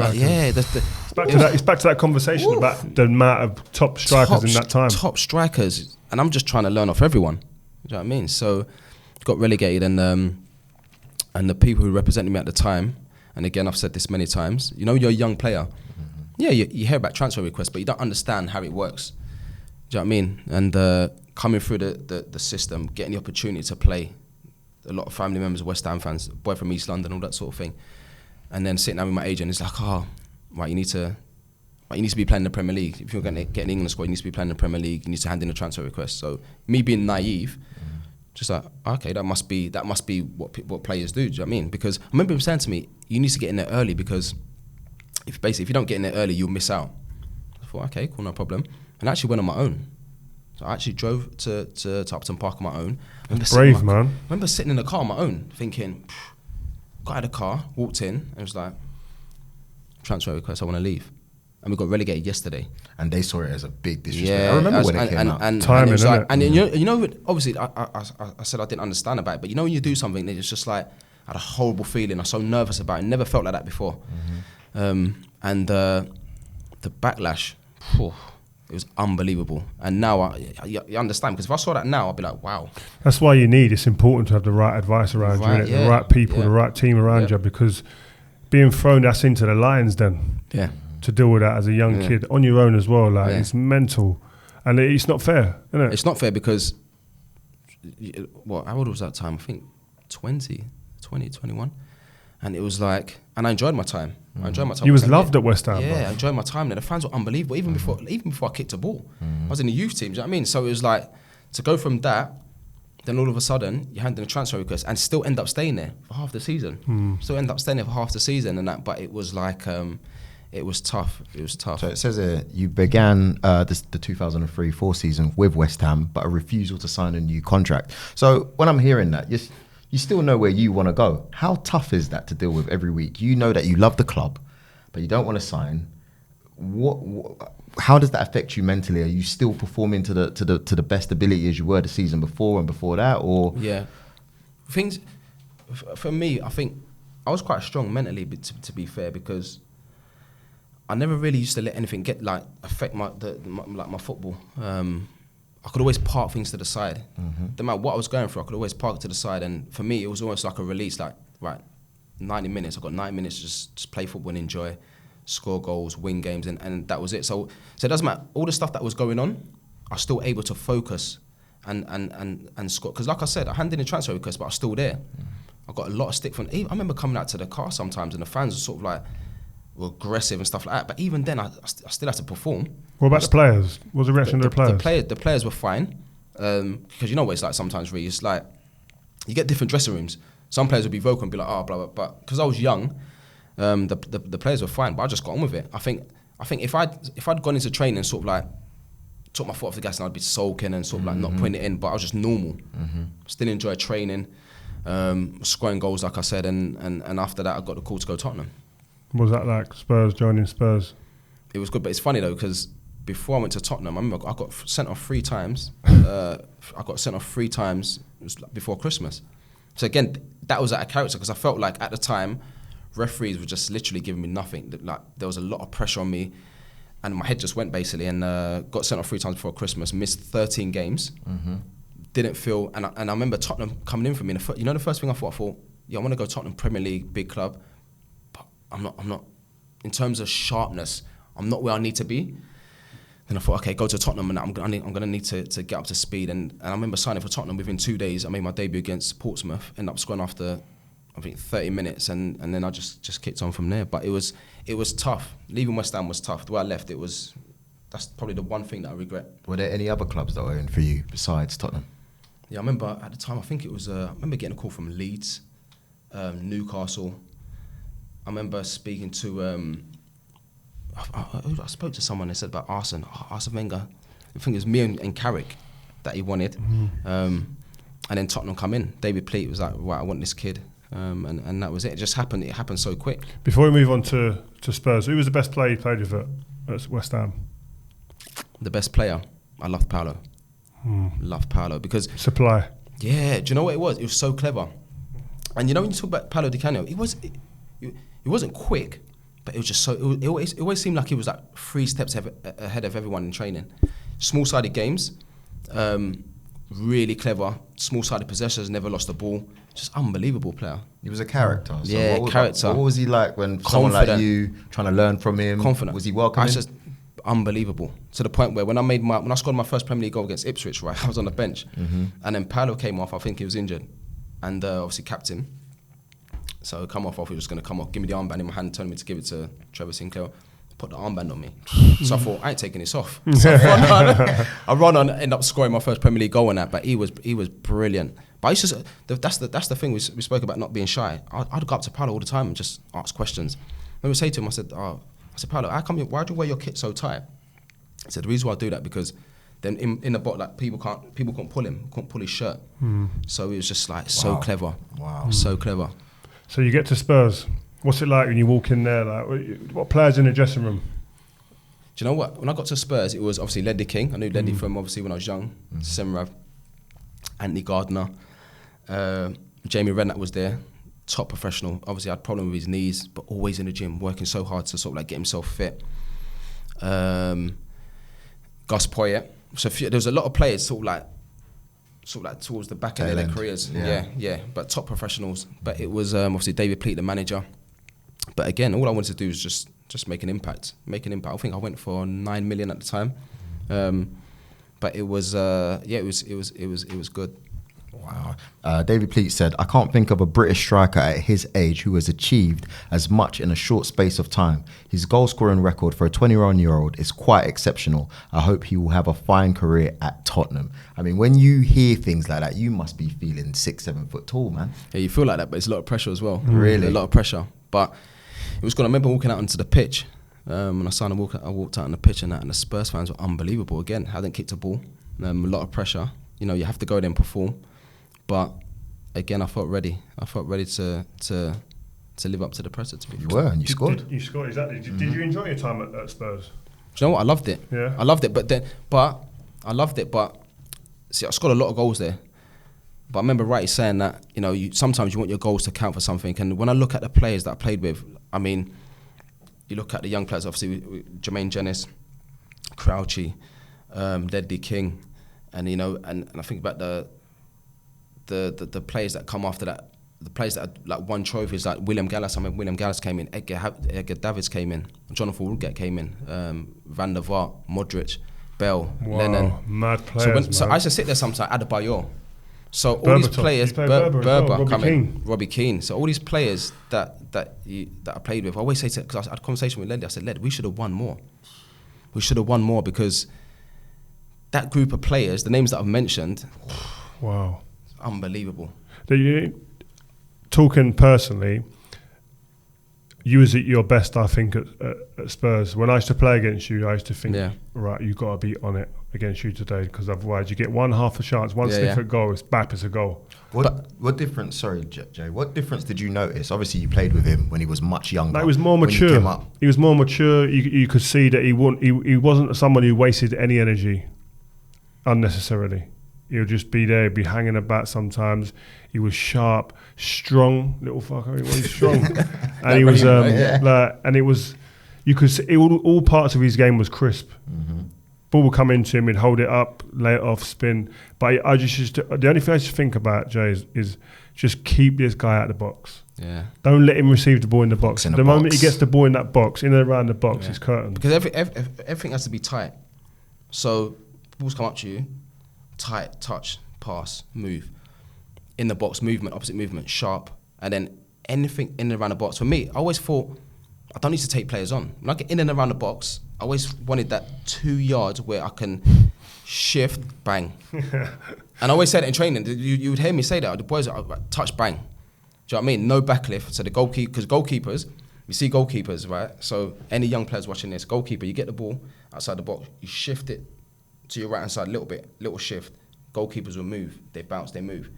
back to that conversation about the amount of top strikers in that time. Top strikers, and I'm just trying to learn off everyone. You know what I mean? So got relegated, and the people who represented me at the time, and again I've said this many times, you know, you're a young player. Yeah, you hear about transfer requests, but you don't understand how it works. Do you know what I mean? And coming through the system, getting the opportunity to play. A lot of family members, West Ham fans, boy from East London, all that sort of thing. And then sitting down with my agent, it's like, right, you need to Like, you need to be playing in the Premier League. If you're going to get an England squad, you need to be playing in the Premier League. You need to hand in a transfer request. So me being naive, just like, okay, that must be what players do. Do you know what I mean? Because I remember him saying to me, you need to get in there early, because if you don't get in there early, you'll miss out. I thought, okay, cool, no problem. And I actually went on my own. So I actually drove to Upton Park on my own. Brave, man. I remember sitting in the car on my own, thinking, got out of the car, walked in, and was like, transfer request, I want to leave. And we got relegated yesterday. And they saw it as a big disrespect. Yeah, I remember when it came out. Timing, and you know, obviously, I said I didn't understand about it, but you know when you do something, it's just like, I had a horrible feeling. I was so nervous about it. Never felt like that before. And the backlash, it was unbelievable. And now you understand, because if I saw that now, I'd be like, wow. That's why it's important to have the right advice around you, the right people, the right team around you, because being thrown that's into the lions then. Yeah. To deal with that as a young kid on your own as well, like it's mental, and it's not fair, isn't it? It's not fair because, how old was that time? I think 20, 21, and it was like, and I enjoyed my time. You was loved at West Ham. Yeah, I enjoyed my time there. The fans were unbelievable. Even before I kicked a ball, I was in the youth team. Do you know what I mean? So it was like, to go from that, then all of a sudden you hand in a transfer request and still end up staying there for half the season. Still end up staying there for half the season and that. But it was like. It was tough. So it says here, you began the 2003-04 season with West Ham, but a refusal to sign a new contract. So when I'm hearing that, you still know where you want to go. How tough is that to deal with every week? You know that you love the club, but you don't want to sign. How does that affect you mentally? Are you still performing to the best ability as you were the season before and before that, or? Yeah, things for me, I think I was quite strong mentally, to be fair, because I never really used to let anything affect my football. I could always park things to the side. No matter what I was going through, I could always park it to the side. And for me, it was almost like a release. Like, right, 90 minutes. I've got 9 minutes to just play football and enjoy, score goals, win games, and that was it. So it doesn't matter. All the stuff that was going on, I was still able to focus and score. Because like I said, I handed in a transfer request, but I was still there. I got a lot of stick from. I remember coming out to the car sometimes, and the fans were sort of like, were aggressive and stuff like that, but even then I still had to perform. What about the players? What was the reaction of the players? The players were fine, because you know what it's like sometimes, really. It's like, you get different dressing rooms. Some players would be vocal and be like, oh, blah, blah, but because I was young, the players were fine, but I just got on with it. I think if I'd gone into training and sort of like, took my foot off the gas, and I'd be sulking and sort of like not putting it in, but I was just normal. Still enjoy training, scoring goals, like I said, and after that I got the call to go to Tottenham. What was that like, joining Spurs? It was good, but it's funny though, because before I went to Tottenham, I remember I got sent off 3 times. It was before Christmas. So again, that was out of character, because I felt like at the time, referees were just literally giving me nothing. Like, there was a lot of pressure on me, and my head just went basically, and got sent off 3 times before Christmas, missed 13 games, didn't feel, and I remember Tottenham coming in for me, and the first thing I thought, yeah, I want to go Tottenham, Premier League, big club. I'm not, in terms of sharpness, I'm not where I need to be. Then I thought, okay, go to Tottenham, and I'm going to need to get up to speed. And I remember signing for Tottenham within 2 days. I made my debut against Portsmouth, ended up scoring after, I think, 30 minutes, and then I just kicked on from there. But it was tough. Leaving West Ham was tough. The way I left, that's probably the one thing that I regret. Were there any other clubs that were in for you besides Tottenham? Yeah, I remember at the time, I think it was, I remember getting a call from Leeds, Newcastle. I remember speaking to, I spoke to someone, they said about Arsene Wenger. I think it was me and Carrick that he wanted. And then Tottenham come in. David Pleat was like, right, I want this kid. And that was it. It just happened. It happened so quick. Before we move on to Spurs, who was the best player you played with at West Ham? The best player? I loved Paolo. Loved Paolo because... Supply. Yeah, do you know what it was? It was so clever. And you know when you talk about Paolo Di Canio, it wasn't quick, but it was just so... It always seemed like he was like 3 steps ahead of everyone in training. Small-sided games, really clever, small-sided possessions, never lost the ball. Just unbelievable player. He was a character. So yeah, character. What was he like when someone like you trying to learn from him? Confident. Was he welcoming? Just unbelievable, to the point where when I scored my first Premier League goal against Ipswich, right, I was on the bench, and then Paolo came off. I think he was injured, and obviously captain. So come off, he was just going to come off, give me the armband in my hand, telling me to give it to Trevor Sinclair. put the armband on me. So I thought, I ain't taking this off. So I run on, end up scoring my first Premier League goal on that, but he was brilliant. But I used to, that's the thing we spoke about, not being shy. I'd go up to Paolo all the time and just ask questions. I would say to him, I said, Paolo, why do you wear your kit so tight? He said, the reason why I do that, because then in the box, like people couldn't pull him, couldn't pull his shirt. So he was just like so clever. Wow. So clever. So you get to Spurs. What's it like when you walk in there? Like, what players in the dressing room? Do you know what? When I got to Spurs, it was obviously Ledley King. I knew Ledley from obviously when I was young. Semrav, Anthony Gardner, Jamie Redknapp was there, top professional. Obviously, I had a problem with his knees, but always in the gym, working so hard to sort of like get himself fit. Gus Poyet. So there was a lot of players sort of like towards the back end of their careers. Yeah. But top professionals. But it was obviously David Pleat, the manager. But again, all I wanted to do was just make an impact. I think I went for 9 million at the time. But it was it was good. Wow. David Pleat said, I can't think of a British striker at his age who has achieved as much in a short space of time. His goal scoring record for a 21-year-old is quite exceptional. I hope he will have a fine career at Tottenham. I mean, when you hear things like that, you must be feeling 6-7 foot tall, man. Yeah, you feel like that, but it's a lot of pressure as well. Really? A lot of pressure. But it was good. I remember walking out onto the pitch. When I walked out on the pitch and the Spurs fans were unbelievable. Again, hadn't kicked a ball. A lot of pressure. You know, you have to go there and perform. But again, I felt ready. I felt ready to live up to the pressure. To be you were, and you scored. You scored, exactly. Did you enjoy your time at Spurs? Do you know what? I loved it. Yeah. I loved it, but see, I scored a lot of goals there. But I remember Wrighty saying that, you know, sometimes you want your goals to count for something. And when I look at the players that I played with, I mean, you look at the young players, obviously, Jermain Defoe, Crouchy, Ledley King, and you know, and I think about the players that come after that, the players that had, like won trophies, like William Gallas. I mean, William Gallas came in, Edgar Davids came in, Jonathan Woodgate came in, Van der Vaart, Modric, Bell, Lennon. Mad players. So I used to sit there sometimes, Adebayor. So all these players, Berber coming, Robbie Keane. So all these players that I played with, I always say to, because I had a conversation with Led, I said, Led, we should have won more. We should have won more because that group of players, the names that I've mentioned, wow, unbelievable. Talking personally, you was at your best, I think, at Spurs. When I used to play against you, I used to think, right, you've got to be on it against you today, because otherwise you get one half a chance, one sniff at goal, it's bap, it's a goal. What difference, sorry, Jay, what difference did you notice? Obviously, you played with him when he was much younger. He was more mature. He was more mature. You could see that he wasn't someone who wasted any energy unnecessarily. He'll just be there, be hanging about sometimes. He was sharp, strong, little fucker. He was strong, and he was and it was. You could see all parts of his game was crisp. Mm-hmm. Ball would come into him, he'd hold it up, lay it off, spin. But I just the only thing I just think about, Jay, is just keep this guy out of the box. Yeah. Don't let him receive the ball in the box. The moment he gets the ball in that box, in and around the box, it's curtain. Because everything has to be tight. So balls come up to you, tight, touch, pass, move. In the box, movement, opposite movement, sharp. And then anything in and around the box. For me, I always thought, I don't need to take players on. When I get in and around the box, I always wanted that 2 yards where I can shift, bang. And I always said it in training. You would hear me say that. The boys are touch, bang. Do you know what I mean? No backlift. So the goalkeeper, because goalkeepers, you see goalkeepers, right? So any young players watching this, goalkeeper, you get the ball outside the box, you shift it to your right hand side a little bit, little shift. Goalkeepers will move. They bounce, they move.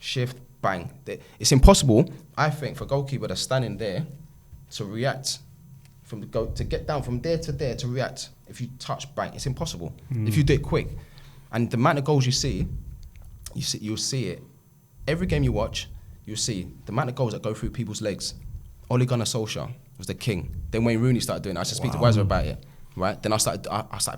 Shift, bang. It's impossible, I think, for a goalkeeper that's standing there to react, to get down from there to there to react. If you touch, bang, it's impossible. If you do it quick. And the amount of goals you'll see it. Every game you watch, you'll see the amount of goals that go through people's legs. Ole Gunnar Solskjaer was the king. Then Wayne Rooney started doing it. I used to speak to Weiser about it. Right, then I started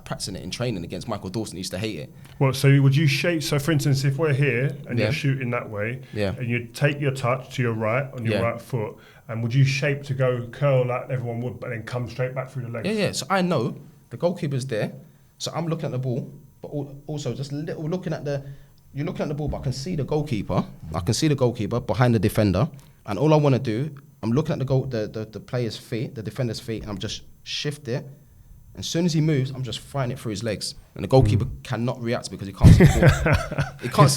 practicing it in training against Michael Dawson. He used to hate it. Well, so would you shape? So, for instance, if we're here and you're shooting that way, and you take your touch to your right on your right foot, and would you shape to go curl like everyone would, but then come straight back through the legs? Yeah. So I know the goalkeeper's there, so I'm looking at the ball, but also just looking at the. You're looking at the ball, but I can see the goalkeeper. I can see the goalkeeper behind the defender, and all I want to do, I'm looking at the player's feet, the defender's feet, and I'm just shift it. And as soon as he moves, I'm just firing it through his legs. And the goalkeeper cannot react because he can't see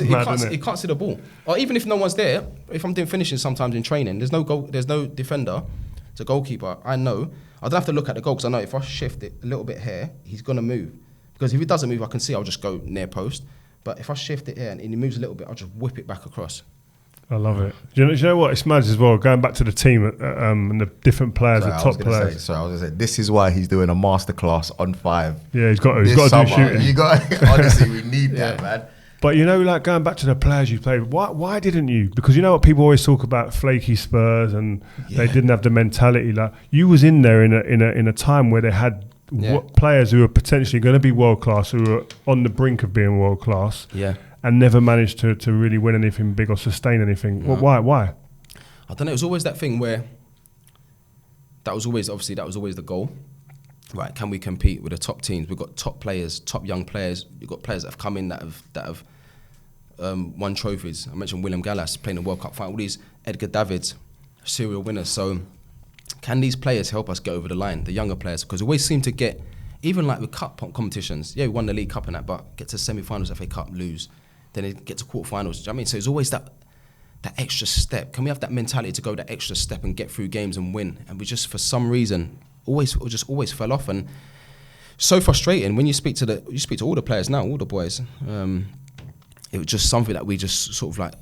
the ball. He can't see the ball. Or even if no one's there, if I'm doing finishing sometimes in training, there's no defender, it's a goalkeeper. I know. I don't have to look at the goal because I know if I shift it a little bit here, he's going to move. Because if he doesn't move, I can see I'll just go near post. But if I shift it here and he moves a little bit, I'll just whip it back across. I love it. Do you know what? It's mad as well, going back to the team and the different players, the top players. I was going to say, this is why he's doing a masterclass on 5. Yeah, he's got to do shooting. Honestly, we need that, man. But you know, like going back to the players you played, why didn't you? Because you know what people always talk about, flaky Spurs, and they didn't have the mentality. Like you was in there in a time where they had players who were potentially going to be world class, who were on the brink of being world class. Yeah. And never managed to really win anything big or sustain anything. No. Well, why? I don't know. It was always that thing where that was always the goal. Right? Can we compete with the top teams? We've got top players, top young players. We've got players that have come in that have won trophies. I mentioned William Gallas playing the World Cup final. All these Edgar Davids, serial winners. So can these players help us get over the line? The younger players, because we always seem to get, even like with cup competitions. Yeah, we won the League Cup and that, but get to semi-finals, FA Cup, lose. Then they get to quarterfinals. Do you know what I mean? So it's always that extra step. Can we have that mentality to go that extra step and get through games and win? And we just, for some reason, always fell off. And so frustrating when you speak to all the players now, all the boys. It was just something that we just sort of like,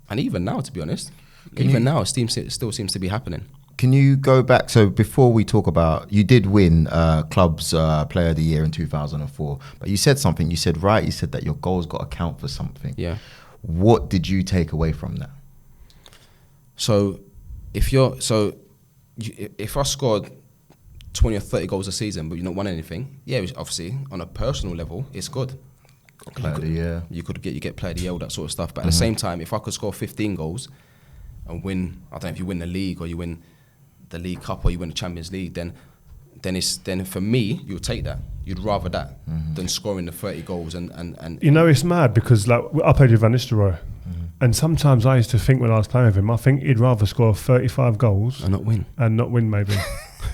and even now, to be honest, now, it still seems to be happening. Can you go back? So before we talk about, you did win Club's Player of the Year in 2004, but you said something. You said that your goals got to count for something. Yeah. What did you take away from that? So if I scored 20 or 30 goals a season, but you've not won anything, obviously on a personal level, it's good. Player of the Year. You get Player of the Year, all that sort of stuff. But at the same time, if I could score 15 goals and win, I don't know if you win the league or you win the League Cup or you win the Champions League, then for me, you'll take that. You'd rather that than scoring the 30 goals and you know, it's mad because like I played with Van Nistelrooy, and sometimes I used to think when I was playing with him, I think he'd rather score 35 goals and not win maybe.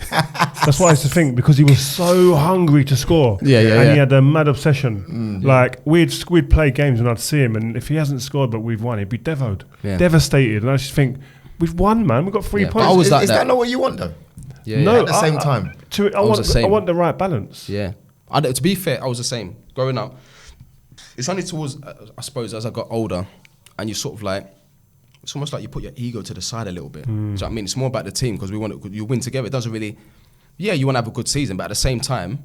That's what I used to think, because he was so hungry to score. He had a mad obsession. Like we'd play games and I'd see him, and if he hasn't scored but we've won, he'd be devastated. And I just think, we've won, man. We've got 3 points. Is that not what you want though? No, at the same time. I want the right balance. Yeah. To be fair, I was the same. Growing up, it's only towards, I suppose, as I got older, and you sort of like, it's almost like you put your ego to the side a little bit. Do you know what I mean? It's more about the team, because you win together. It doesn't really, you want to have a good season, but at the same time,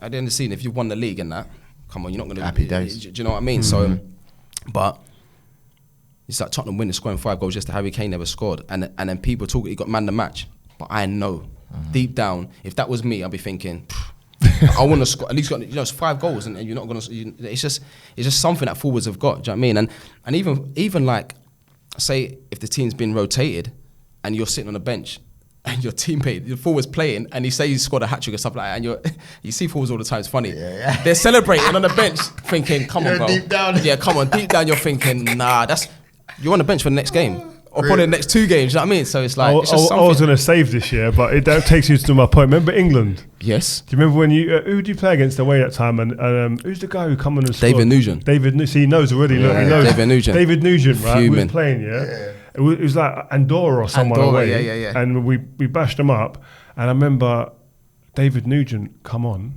at the end of the season, if you've won the league and that, come on, you're not going to... Happy days. Do you know what I mean? So, but it's like Tottenham winning, scoring 5 goals just to Harry Kane never scored. And then people talk, he got man the match. But I know, deep down, if that was me, I'd be thinking, I want to score, at least it's 5 goals and you're not going to... It's just something that forwards have got, do you know what I mean? And even like, say, if the team's been rotated and you're sitting on the bench and your teammate, your forward's playing, and he says he scored a hat-trick or stuff like that, and you see forwards all the time, it's funny. Yeah. They're celebrating on the bench thinking, come on, bro. Deep down. Yeah, come on, deep down you're thinking, nah, you're on the bench for the next game. Or probably the next 2 games, you know what I mean? So it's like, I was going to save this year, but that takes you to my point. Remember England? Yes. Do you remember when who did you play against away that time? And who's the guy who come on and scored? David Nugent. See, he knows already. Look, he knows. David Nugent, right? We were playing, It was like Andorra or someone away. Yeah. And we bashed them up. And I remember David Nugent come on.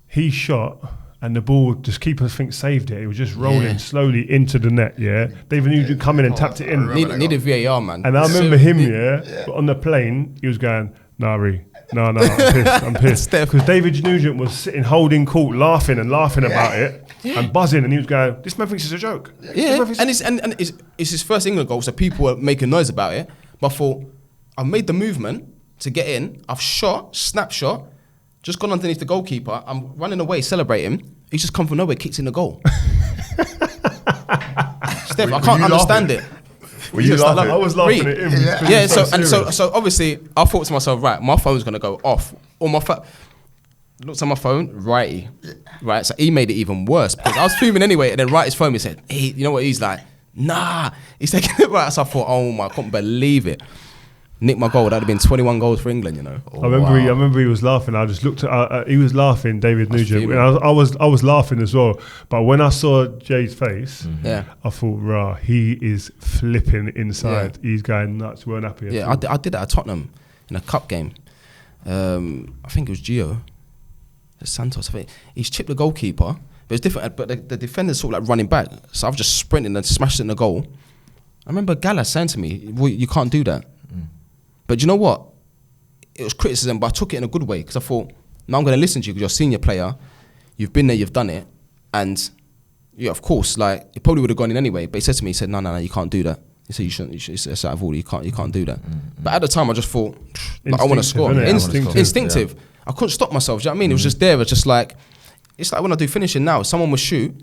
He shot, and the ball, just keeper saved it. It was just rolling slowly into the net, David Nugent come in and tapped it in. Needed VAR, man. And I remember him, on the plane, he was going, no, I'm pissed. Because David Nugent was sitting holding court, laughing about it, and buzzing, and he was going, this man thinks it's a joke. Yeah, and it's his first England goal, so people were making noise about it. But I thought, I've made the movement to get in, I've shot, snapshot, just gone underneath the goalkeeper, I'm running away, celebrating. He's just come from nowhere, kicks in the goal. Steph, I can't understand it. Were you laughing? I was laughing at him. So obviously, I thought to myself, right, my phone's gonna go off. Or looked at my phone, righty. Right, so he made it even worse, because I was fuming anyway, and then right his phone, he said, hey, you know what, he's like, nah. He's taking it right, so I thought, oh my, I couldn't believe it. nicked my goal, that'd have been 21 goals for England, you know. I remember he was laughing. I just looked at he was laughing, David Nugent. And I was laughing as well. But when I saw Jay's face, I thought, rah, he is flipping inside. He's going nuts. Weren't happy. Yeah, I did that at Tottenham in a cup game. I think it was Gio Santos. I think he's chipped the goalkeeper, but it's different. But the defender's sort of like running back, so I've just sprinted and smashed it in the goal. I remember Gallas saying to me, well, "You can't do that." But you know what? It was criticism, but I took it in a good way because I thought, "No, I'm going to listen to you because you're a senior player. You've been there, you've done it, and yeah, of course, like it probably would have gone in anyway." But he said to me, "He said, no, you can't do that." He said, "You shouldn't. It's out of order. You can't do that." But at the time, I just thought, like, I want to score. Instinctive. Yeah. I couldn't stop myself. Do you know what I mean? It was just there. It was just like, it's like when I do finishing now. Someone would shoot,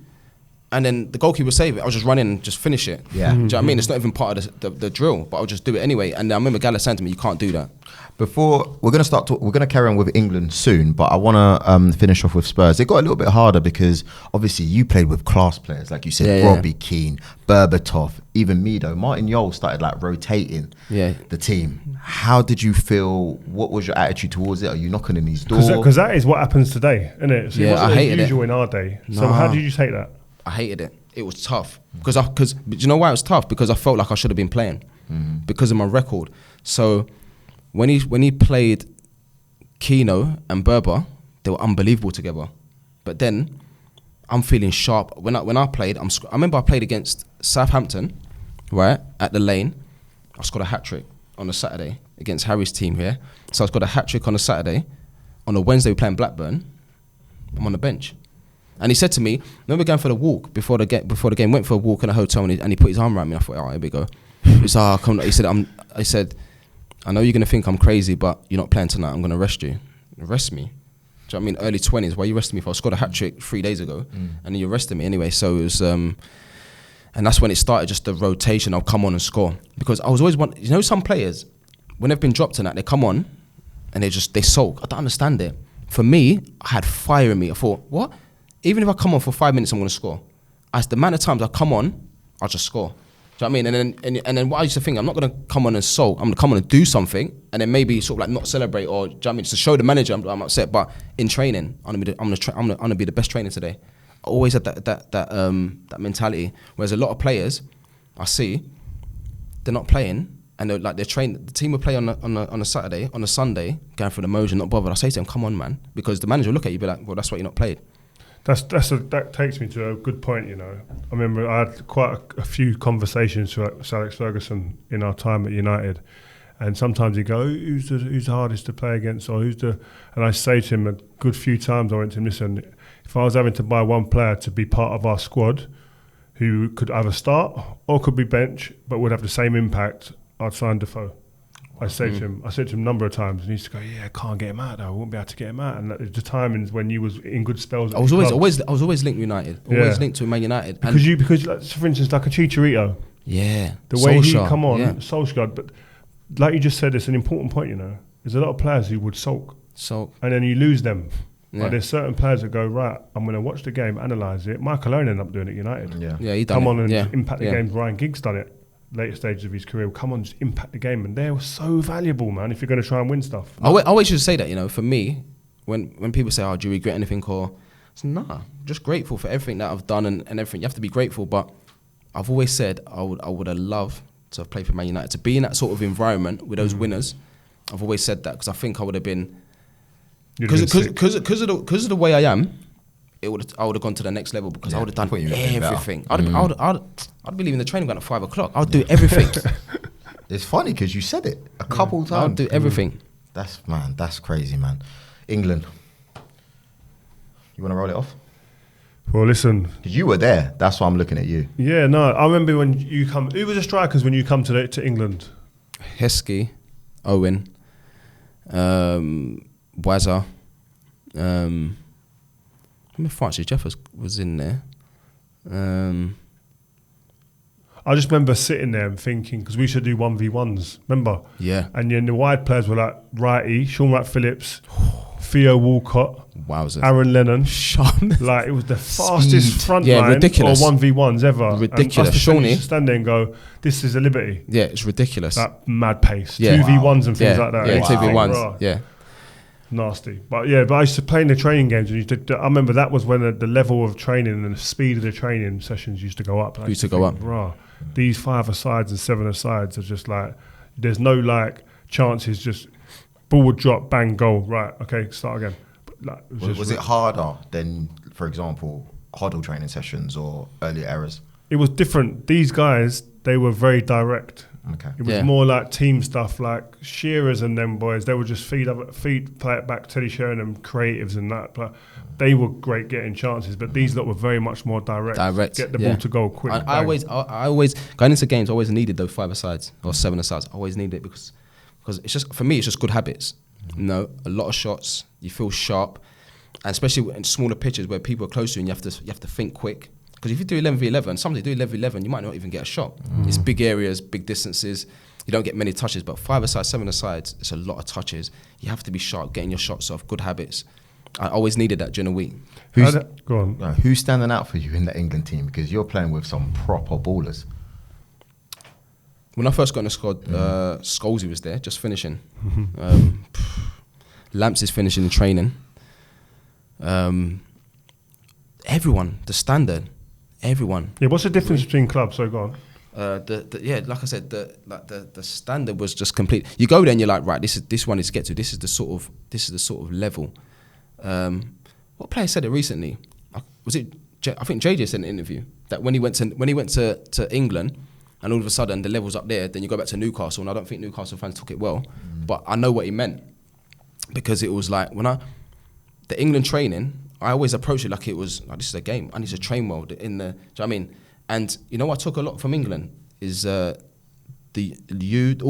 and then the goalkeeper would save it. I was just run in and just finish it. Yeah. Do you know what I mean? It's not even part of the drill, but I'll just do it anyway. And I remember Gallas saying to me, "You can't do that." Before we're going to we're going to carry on with England soon, but I want to finish off with Spurs. It got a little bit harder because obviously you played with class players, like you said, Robbie Keane, Berbatov, even Mido. Martin Jol started like rotating the team. How did you feel? What was your attitude towards it? Are you knocking in these doors? Because that is what happens today, isn't it? So I hated it. Usual in our day. So how did you take that? I hated it. It was tough because do you know why it was tough? Because I felt like I should have been playing because of my record. So when he played Keno and Berber, they were unbelievable together. But then I'm feeling sharp. When I played, I remember I played against Southampton, right, at the Lane. I scored a hat-trick on a Saturday against Harry's team here. So I scored a hat-trick on a Saturday. On a Wednesday, we're playing Blackburn. I'm on the bench. And he said to me, remember going for the walk before the game, went for a walk in a hotel and he put his arm around me. I thought, here we go. He said, "I know you're going to think I'm crazy, but you're not playing tonight. I'm going to rest you." Rest me? Do you know what I mean? Early 20s, why are you resting me for? I scored a hat-trick 3 days ago and then you arrested me anyway. So it was, and that's when it started, just the rotation. I'll come on and score. Because I was always some players, when they've been dropped in that, they come on and they sulk. I don't understand it. For me, I had fire in me. I thought, what? Even if I come on for 5 minutes, I'm going to score. As the amount of times I come on, I'll just score. Do you know what I mean? And then what I used to think, I'm not going to come on and sulk. I'm going to come on and do something, and then maybe sort of like not celebrate or, do you know what I mean? To show the manager I'm upset. But in training, I'm going to be the best trainer today. I always had that mentality. Whereas a lot of players, I see, they're not playing, and they're training. The team will play on a Saturday, on a Sunday, going through the motion, not bothered. I say to them, "Come on, man," because the manager will look at you, and be like, "Well, that's why you're not played." That takes me to a good point, you know. I remember I had quite a few conversations with Alex Ferguson in our time at United, and sometimes he'd go, who's the hardest to play against, or and I say to him a good few times, I went to him, "Listen, if I was having to buy one player to be part of our squad who could either start or could be bench but would have the same impact, I'd sign Defoe." I said to him a number of times, and he used to go, "Yeah, I can't get him out though. I won't be able to get him out." And the timings when you was in good spells. I was always linked to United. Always linked to Man United. Because like, for instance, like a Chicharito. Yeah. The way he come on, Solskjaer. But like you just said, it's an important point. You know, there's a lot of players who would sulk, and then you lose them. Yeah. Like there's certain players that go, right, I'm going to watch the game, analyse it. Michael Owen ended up doing it at United. Yeah, he done come on and impact the game. Ryan Giggs done it. Later stages of his career, come on, just impact the game, and they're so valuable, man. If you're going to try and win stuff, I always used to say that, you know. For me, when people say, "Oh, do you regret anything?" or "Nah, just grateful for everything that I've done and everything." You have to be grateful, but I've always said I would have loved to have played for Man United, to be in that sort of environment with those winners. I've always said that because I think I would have been because of the way I am. I would have gone to the next level because I would have done everything. I'd be leaving the training ground at 5 o'clock. I would do everything. It's funny because you said it a couple times. I would do everything. That's crazy, man. England. You want to roll it off? Well, listen. You were there. That's why I'm looking at you. Yeah, no. I remember when you come. Who was the strikers when you come to England? Heskey, Owen, Wazza. I remember Francis Jeffers was in there. I just remember sitting there and thinking, because we should do 1v1s, remember? Yeah. And then the wide players were like Wrighty, Sean Wright-Phillips, Theo Walcott, Wowzers. Aaron Lennon. Sean. Like, it was the fastest front line ridiculous. or 1v1s ever. Ridiculous. Shawnee used to stand there and go, this is a liberty. Yeah, it's ridiculous. That mad pace. 2v1s and things like that. Yeah, 2v1s. Yeah. Nasty. But I used to play in the training games, and I remember that was when the level of training and the speed of the training sessions used to go up. Used to go up. Rah, these 5-a-sides and 7-a-sides are just like, there's no like chances, just ball would drop, bang, goal, right, okay, start again. But, like, was it harder than, for example, huddle training sessions or earlier errors? It was different. These guys, they were very direct. Okay. It was more like team stuff, like Shearers and them boys. They would just play it back, Teddy Sheringham, creatives and that. But they were great getting chances. But these lot were very much more direct. Get the ball to go quick. I always going into games. I always needed those 5-a-sides or 7-a-sides. I always needed it because it's just, for me, it's just good habits. You know, a lot of shots. You feel sharp, and especially in smaller pitches where people are close to you, and you have to think quick. Because if you do 11v11, sometimes you do 11v11, you might not even get a shot. It's big areas, big distances. You don't get many touches, but 5-a-side, 7-a-sides, it's a lot of touches. You have to be sharp, getting your shots off, good habits. I always needed that during the week. Go on. Who's standing out for you in the England team? Because you're playing with some proper ballers. When I first got in the squad, Scholes was there, just finishing. Lamps is finishing in training. Everyone, the standard. Everyone. Yeah, what's the difference between clubs? So go on. Like I said, the standard was just complete. You go there and you're like, right, this one is to get to. This is the sort of level. What player said it recently? Was it? I think JJ said in an interview that when he went to England, and all of a sudden the level's up there. Then you go back to Newcastle, and I don't think Newcastle fans took it well, but I know what he meant, because it was like the England training. I always approached it like it was, like, this is a game. I need to train well do you know what I mean? And you know what I took a lot from England is all the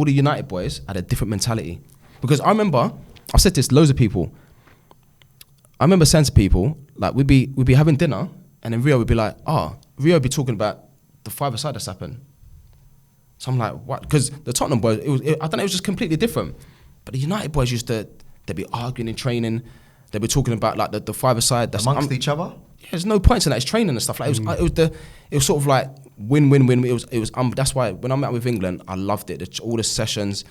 United boys had a different mentality. Because I remember, I said this to loads of people. I remember saying to people, like, we'd be having dinner, and then Rio would be like, Rio would be talking about the 5-a-side that's happened. So I'm like, what? Because the Tottenham boys, I don't know, it was just completely different. But the United boys they'd be arguing in training. They were talking about like the 5-a-side that's amongst each other. Yeah, there's no points in that. It's training and stuff. Like it was sort of like win-win-win. It was. That's why when I'm out with England, I loved it. All the sessions.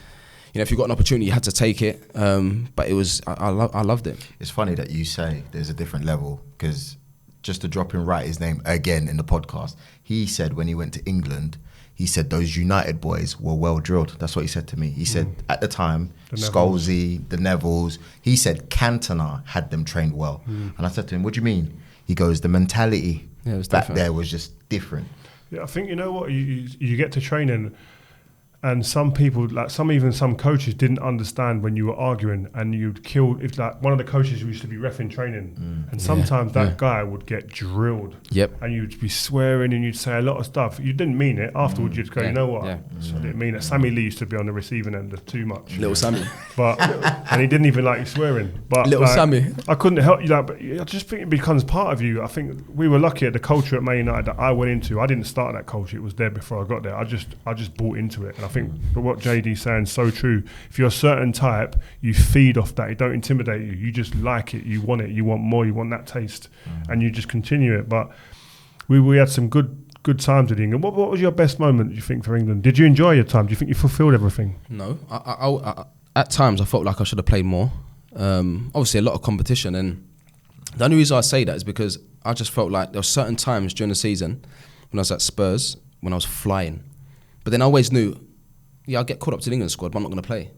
You know, if you got an opportunity, you had to take it. But it was. I loved it. It's funny that you say there's a different level, because just to drop in his name again in the podcast, he said when he went to England, he said those United boys were well drilled. That's what he said to me. He said at the time, Scholesy, the Nevilles, he said Cantona had them trained well. And I said to him, what do you mean? He goes, the mentality back there was just different. Yeah, I think, you know what, you get to training, and some people, like some coaches didn't understand when you were arguing, and you'd kill, if like one of the coaches used to be ref in training, and sometimes that guy would get drilled. Yep. And you'd be swearing and you'd say a lot of stuff. You didn't mean it. Afterwards you'd go, you know what? I didn't mean it. Sammy Lee used to be on the receiving end of too much. Little Sammy. And he didn't even like you swearing. But Little Sammy. I couldn't help you, but I just think it becomes part of you. I think we were lucky at the culture at Man United that I went into. I didn't start that culture. It was there before I got there. I just bought into it. And I think what JD's saying is so true. If you're a certain type, you feed off that. It don't intimidate you. You just like it. You want it. You want more. You want that taste. And you just continue it. But we had some good times with England. What was your best moment, do you think, for England? Did you enjoy your time? Do you think you fulfilled everything? No. I at times I felt like I should have played more. Obviously a lot of competition, and the only reason I say that is because I just felt like there were certain times during the season when I was at Spurs when I was flying. But then I always knew, I'll get caught up to the England squad, but I'm not going to play.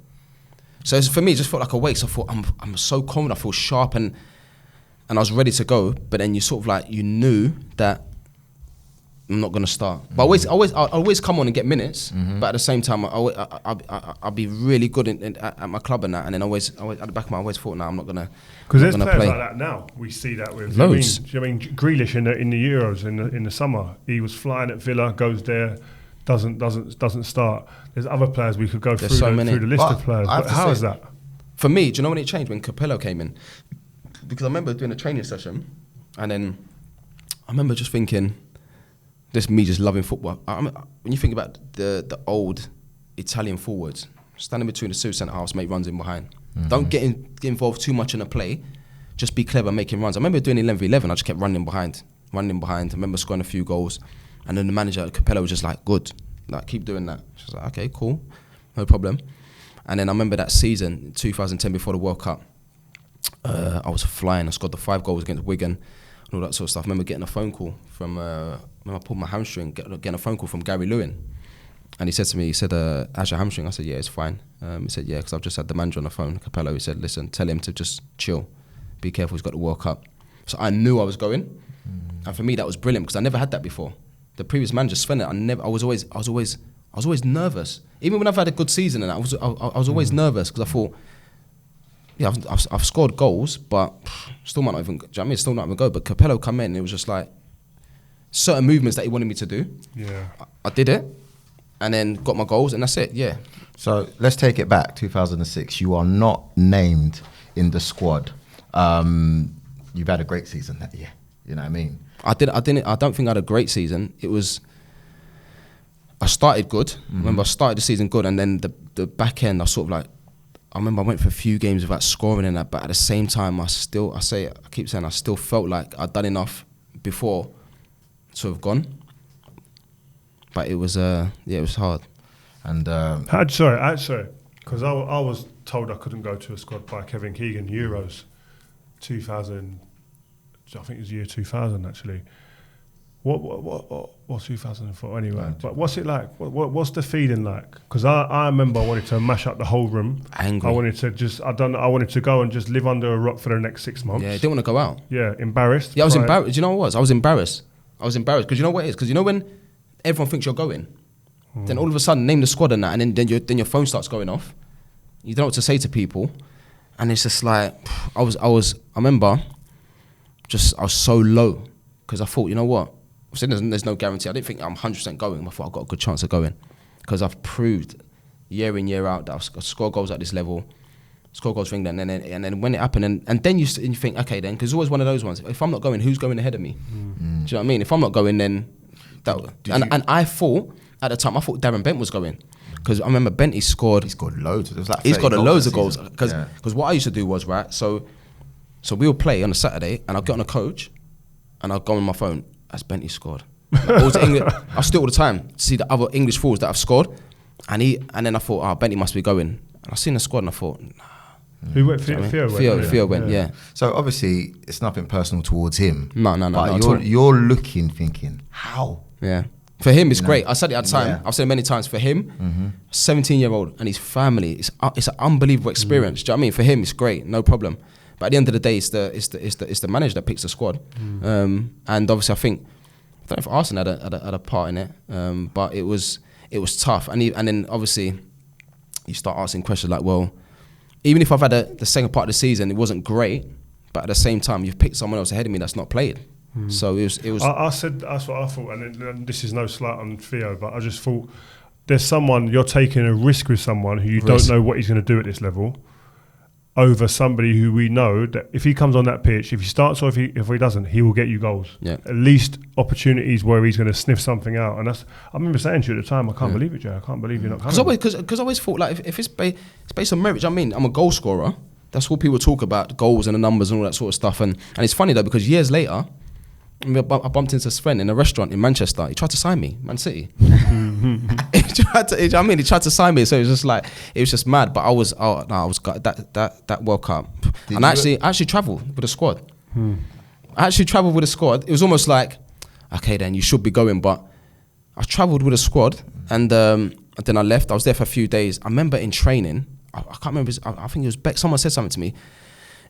So for me, it just felt like a waste. I thought, I'm so confident, I feel sharp, and I was ready to go. But then you sort of like, you knew that I'm not going to start. But I always come on and get minutes. But at the same time, I'll be really good at my club and that. And then always at the back of my, I always thought, I'm not going to. Because there's players like that now. We see that with loads. I mean, Grealish in the Euros in the summer, he was flying at Villa, goes there, doesn't start. There's other players we could go through the list of players. But how is that? For me, do you know when it changed? When Capello came in. Because I remember doing a training session, and then I remember just thinking, this me just loving football. When you think about the old Italian forwards, standing between the two centre halves, mate runs in behind. Don't get involved too much in the play. Just be clever, making runs. I remember doing 11v11. I just kept running behind. I remember scoring a few goals, and then the manager Capello was just like, "Good, like keep doing that." She was like, "Okay, cool, no problem." And then I remember that season, 2010, before the World Cup, I was flying. I scored the 5 goals against Wigan and all that sort of stuff. I remember getting a phone call from, I pulled my hamstring, getting a phone call from Gary Lewin. And he said to me, how's your hamstring? I said, yeah, it's fine. He said, yeah, because I've just had the manager on the phone, Capello. He said, listen, tell him to just chill. Be careful, he's got the World Cup. So I knew I was going. And for me, that was brilliant because I never had that before. The previous manager, Sven, I was always nervous. Even when I've had a good season, and I was always nervous because I thought, yeah, I've scored goals, but still might not even. Do you know what I mean? Still not even go. But Capello come in, it was just like certain movements that he wanted me to do. Yeah, I did it, and then got my goals, and that's it. Yeah. So let's take it back. 2006. You are not named in the squad. You've had a great season that year. You know what I mean? I don't think I had a great season. I started good. Mm-hmm. Remember, I started the season good, and then the back end, I remember I went for a few games without scoring in that, but at the same time, I keep saying I still felt like I'd done enough before to have gone. But it was it was hard. And sorry, because I was told I couldn't go to a squad by Kevin Keegan, Euros 2000. I think it was year 2000 actually. What 2004 anyway? Right. But what's it like? What's the feeling like? Because I remember I wanted to mash up the whole room. Angry. I wanted to go and just live under a rock for the next 6 months. Yeah, I didn't want to go out. Yeah, embarrassed. Yeah, I was embarrassed. Do you know what it was? I was embarrassed because you know what it is? Because you know when everyone thinks you're going, then all of a sudden name the squad and that, and then your phone starts going off. You don't know what to say to people, and it's just like I remember I was so low because I thought, you know what? There's no guarantee. I didn't think I'm 100% going. I thought I've got a good chance of going because I've proved year in, year out that I've scored goals at this level, score goals for England, and then when it happened, and then you think, okay, then, because it's always one of those ones. If I'm not going, who's going ahead of me? Do you know what I mean? If I'm not going, then and I thought at the time Darren Bent was going because I remember Bent scored. He scored loads. It was like he's got loads of goals because what I used to do was so we would play on a Saturday, and I'd get on a coach, and I'd go on my phone. As Bentley scored. I still all the time to see the other English forwards that have scored, and then I thought, Bentley must be going. And I seen the squad, and I thought, nah. Who went? Theo went. Yeah. So obviously, it's nothing personal towards him. No. But you're looking, thinking, how? Yeah. For him, it's great. I said it at the time. I've said it many times. For him, 17-year-old and his family, it's an unbelievable experience. Do you know what I mean? For him, it's great, no problem. But at the end of the day, it's the manager that picks the squad, and obviously I don't know if Arsenal had a part in it, but it was tough, and then obviously you start asking questions like, well, even if I've had the second part of the season, it wasn't great, but at the same time you've picked someone else ahead of me that's not played, so it was. I said that's what I thought, and this is no slight on Theo, but I just thought there's someone you're taking a risk with someone who you don't know what he's going to do at this level. Over somebody who we know that if he comes on that pitch, if he starts or if he doesn't, he will get you goals. Yeah. At least opportunities where he's going to sniff something out. And I remember saying to you at the time, I can't believe it, Joe. I can't believe you're not coming. Because I always thought like if it's based on merit. I mean, I'm a goal scorer. That's what people talk about, the goals and the numbers and all that sort of stuff. And it's funny though because years later, I bumped into Sven in a restaurant in Manchester. He tried to sign me, Man City. He tried to sign me. So it was just mad. But I was that World Cup. And I actually travelled with a squad. I actually travelled with a squad. It was almost like, okay, then you should be going. But I travelled with a squad, and then I left. I was there for a few days. I remember in training, I can't remember. I think it was Beck. Someone said something to me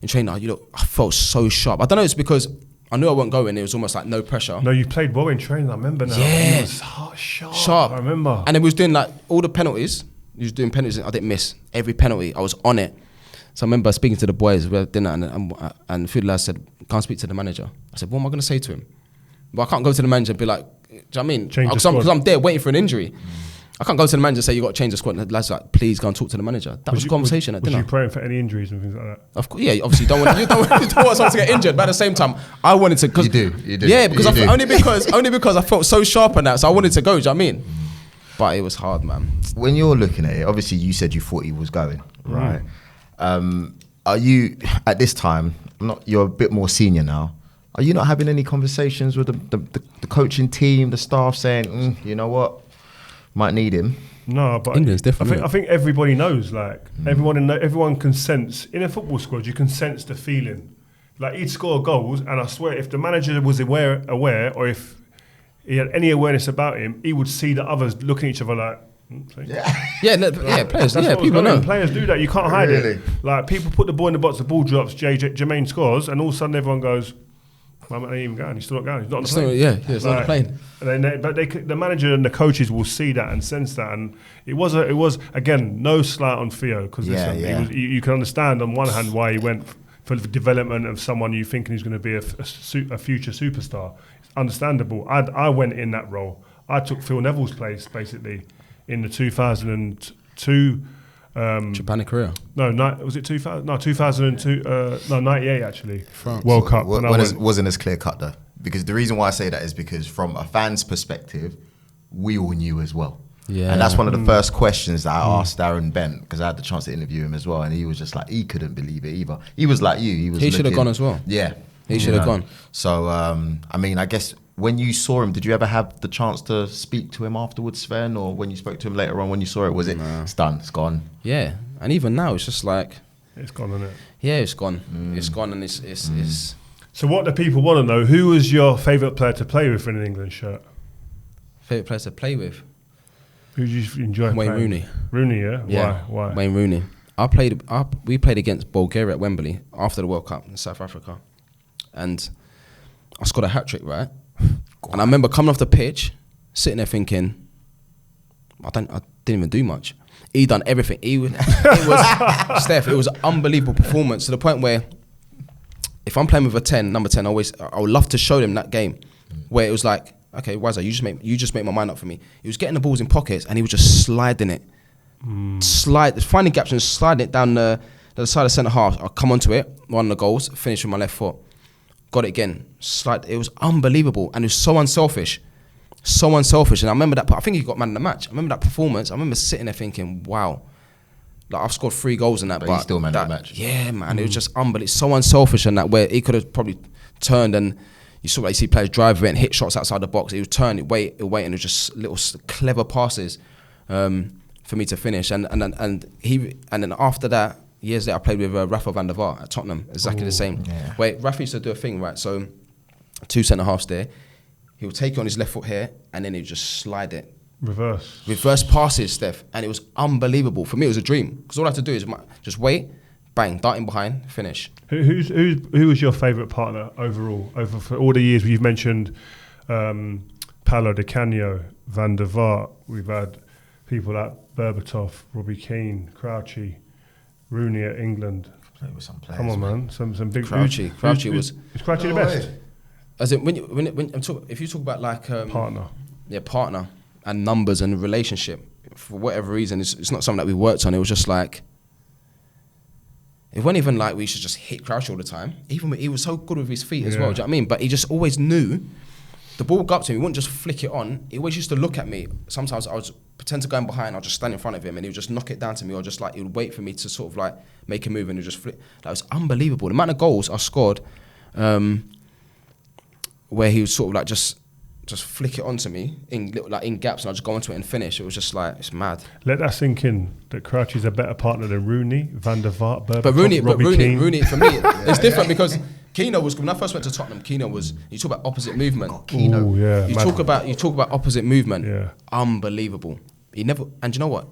in training. I felt so sharp. I don't know. It's because I knew I wasn't going. It was almost like no pressure. No, you played well in training. I remember now. Yeah, it was sharp. I remember. And it was doing like all the penalties. He was doing penalties. I didn't miss every penalty. I was on it. So I remember speaking to the boys at dinner, and a few lads said, "Can't speak to the manager." I said, "What am I going to say to him?" But I can't go to the manager and be like, "Do you know what I mean?" Because I'm there waiting for an injury. I can't go to the manager and say, you got to change the squad. And the lads like, please go and talk to the manager. That was a conversation at dinner. Was you praying for any injuries and things like that? Of course, yeah. Obviously, you don't want someone to get injured. But at the same time, I wanted to. You do. Yeah, because only because I felt so sharp on that, so I wanted to go. Do you know what I mean? But it was hard, man. When you're looking at it, obviously you said you thought he was going, right? Are you at this time? You're a bit more senior now. Are you not having any conversations with the coaching team, the staff, saying, you know what, might need him? No, but England's different. I think everybody knows. Like everyone can sense in a football squad. You can sense the feeling. Like he'd score goals, and I swear, if the manager was aware, or if he had any awareness about him, he would see the others looking at each other like. Players. People know. Players do that. You can't hide it. Like people put the ball in the box, the ball drops. Jermain scores, and all of a sudden everyone goes, "I'm not even going. He's still not going. He's not on the plane." He's not on the plane. But the manager and the coaches will see that and sense that, and it was again no slight on Theo because you can understand on one hand why he went for the development of someone you thinking he's going to be a future superstar. It's understandable. I went in that role. I took Phil Neville's place basically. In the 2002 Japan Korea. Was it 2000? No, 2002. 98 actually. France. World Cup. Wasn't as clear cut though, because the reason why I say that is because from a fan's perspective, we all knew as well. Yeah. And that's one of the first questions that I asked Darren Bent, because I had the chance to interview him as well, and he was just like, he couldn't believe it either. He was like you. He should have gone as well. Yeah. He should have gone. So I mean, I guess. When you saw him, did you ever have the chance to speak to him afterwards, Sven? Or when you spoke to him later on when you saw it, was it, it's done, it's gone? Yeah, and even now, it's just like... It's gone, isn't it? Yeah, it's gone. It's gone and it's... So what do people want to know? Who was your favourite player to play with in an England shirt? Favourite player to play with? Who did you enjoy Wayne playing? Rooney. Rooney, yeah? Why? Wayne Rooney. We played against Bulgaria at Wembley after the World Cup in South Africa. And I scored a hat-trick, right? And I remember coming off the pitch, sitting there thinking, I didn't even do much. He done everything. It was Steph. It was an unbelievable performance to the point where, if I'm playing with a number 10, I would love to show them that game, where it was like, okay, Wazza, you just make my mind up for me. He was getting the balls in pockets and he was just sliding it, finding gaps and sliding it down the side of centre half. I come onto it, one of the goals, finish with my left foot. Got it again. It was unbelievable, and it was so unselfish. And I remember that. I think he got man of the match. I remember that performance. I remember sitting there thinking, "Wow, like I've scored 3 goals in that." But he's still man of the match. Yeah, man. It was just unbelievable. So unselfish in that, where he could have probably turned and you see players drive it and hit shots outside the box. He would turn, it wait, and it was just little clever passes for me to finish. And then after that. Years later, I played with Rafa van der Vaart at Tottenham. Exactly the same. Yeah. Wait, Rafa used to do a thing, right? So, 2 centre-halves there. He would take it on his left foot here, and then he'd just slide it. Reverse passes, Steph. And it was unbelievable. For me, it was a dream. Because all I had to do is just wait, bang, darting behind, finish. Who was your favourite partner overall? For all the years you've mentioned Paolo Di Canio, Van der Vaart. We've had people like Berbatov, Robbie Keane, Crouchy, Rooney at England. With some players, come on, man. Some big. Crouchy was. Is Crouchy the best? As in, if you talk about like partner, partner and numbers and relationship, for whatever reason, it's not something that we worked on. It was just like, it wasn't even like we should just hit Crouchy all the time. Even he was so good with his feet as well. Do you know what I mean? But he just always knew. The ball would go up to him, he wouldn't just flick it on. He always used to look at me. Sometimes I would pretend to go in behind, I'll just stand in front of him and he would just knock it down to me, or just like, he would wait for me to sort of like make a move and he'd just flick. That was unbelievable. The amount of goals I scored where he would sort of like just flick it onto me in gaps and I'd just go into it and finish. It was just like, it's mad. Let that sink in, that Crouchy's a better partner than Rooney, Van der Vaart, Berbatov, but Rooney for me, it's different Yeah. because Keno was, when I first went to Tottenham, Keno was, you talk about opposite movement. Ooh, yeah, you talk about opposite movement. Yeah. Unbelievable. He never, and you know what?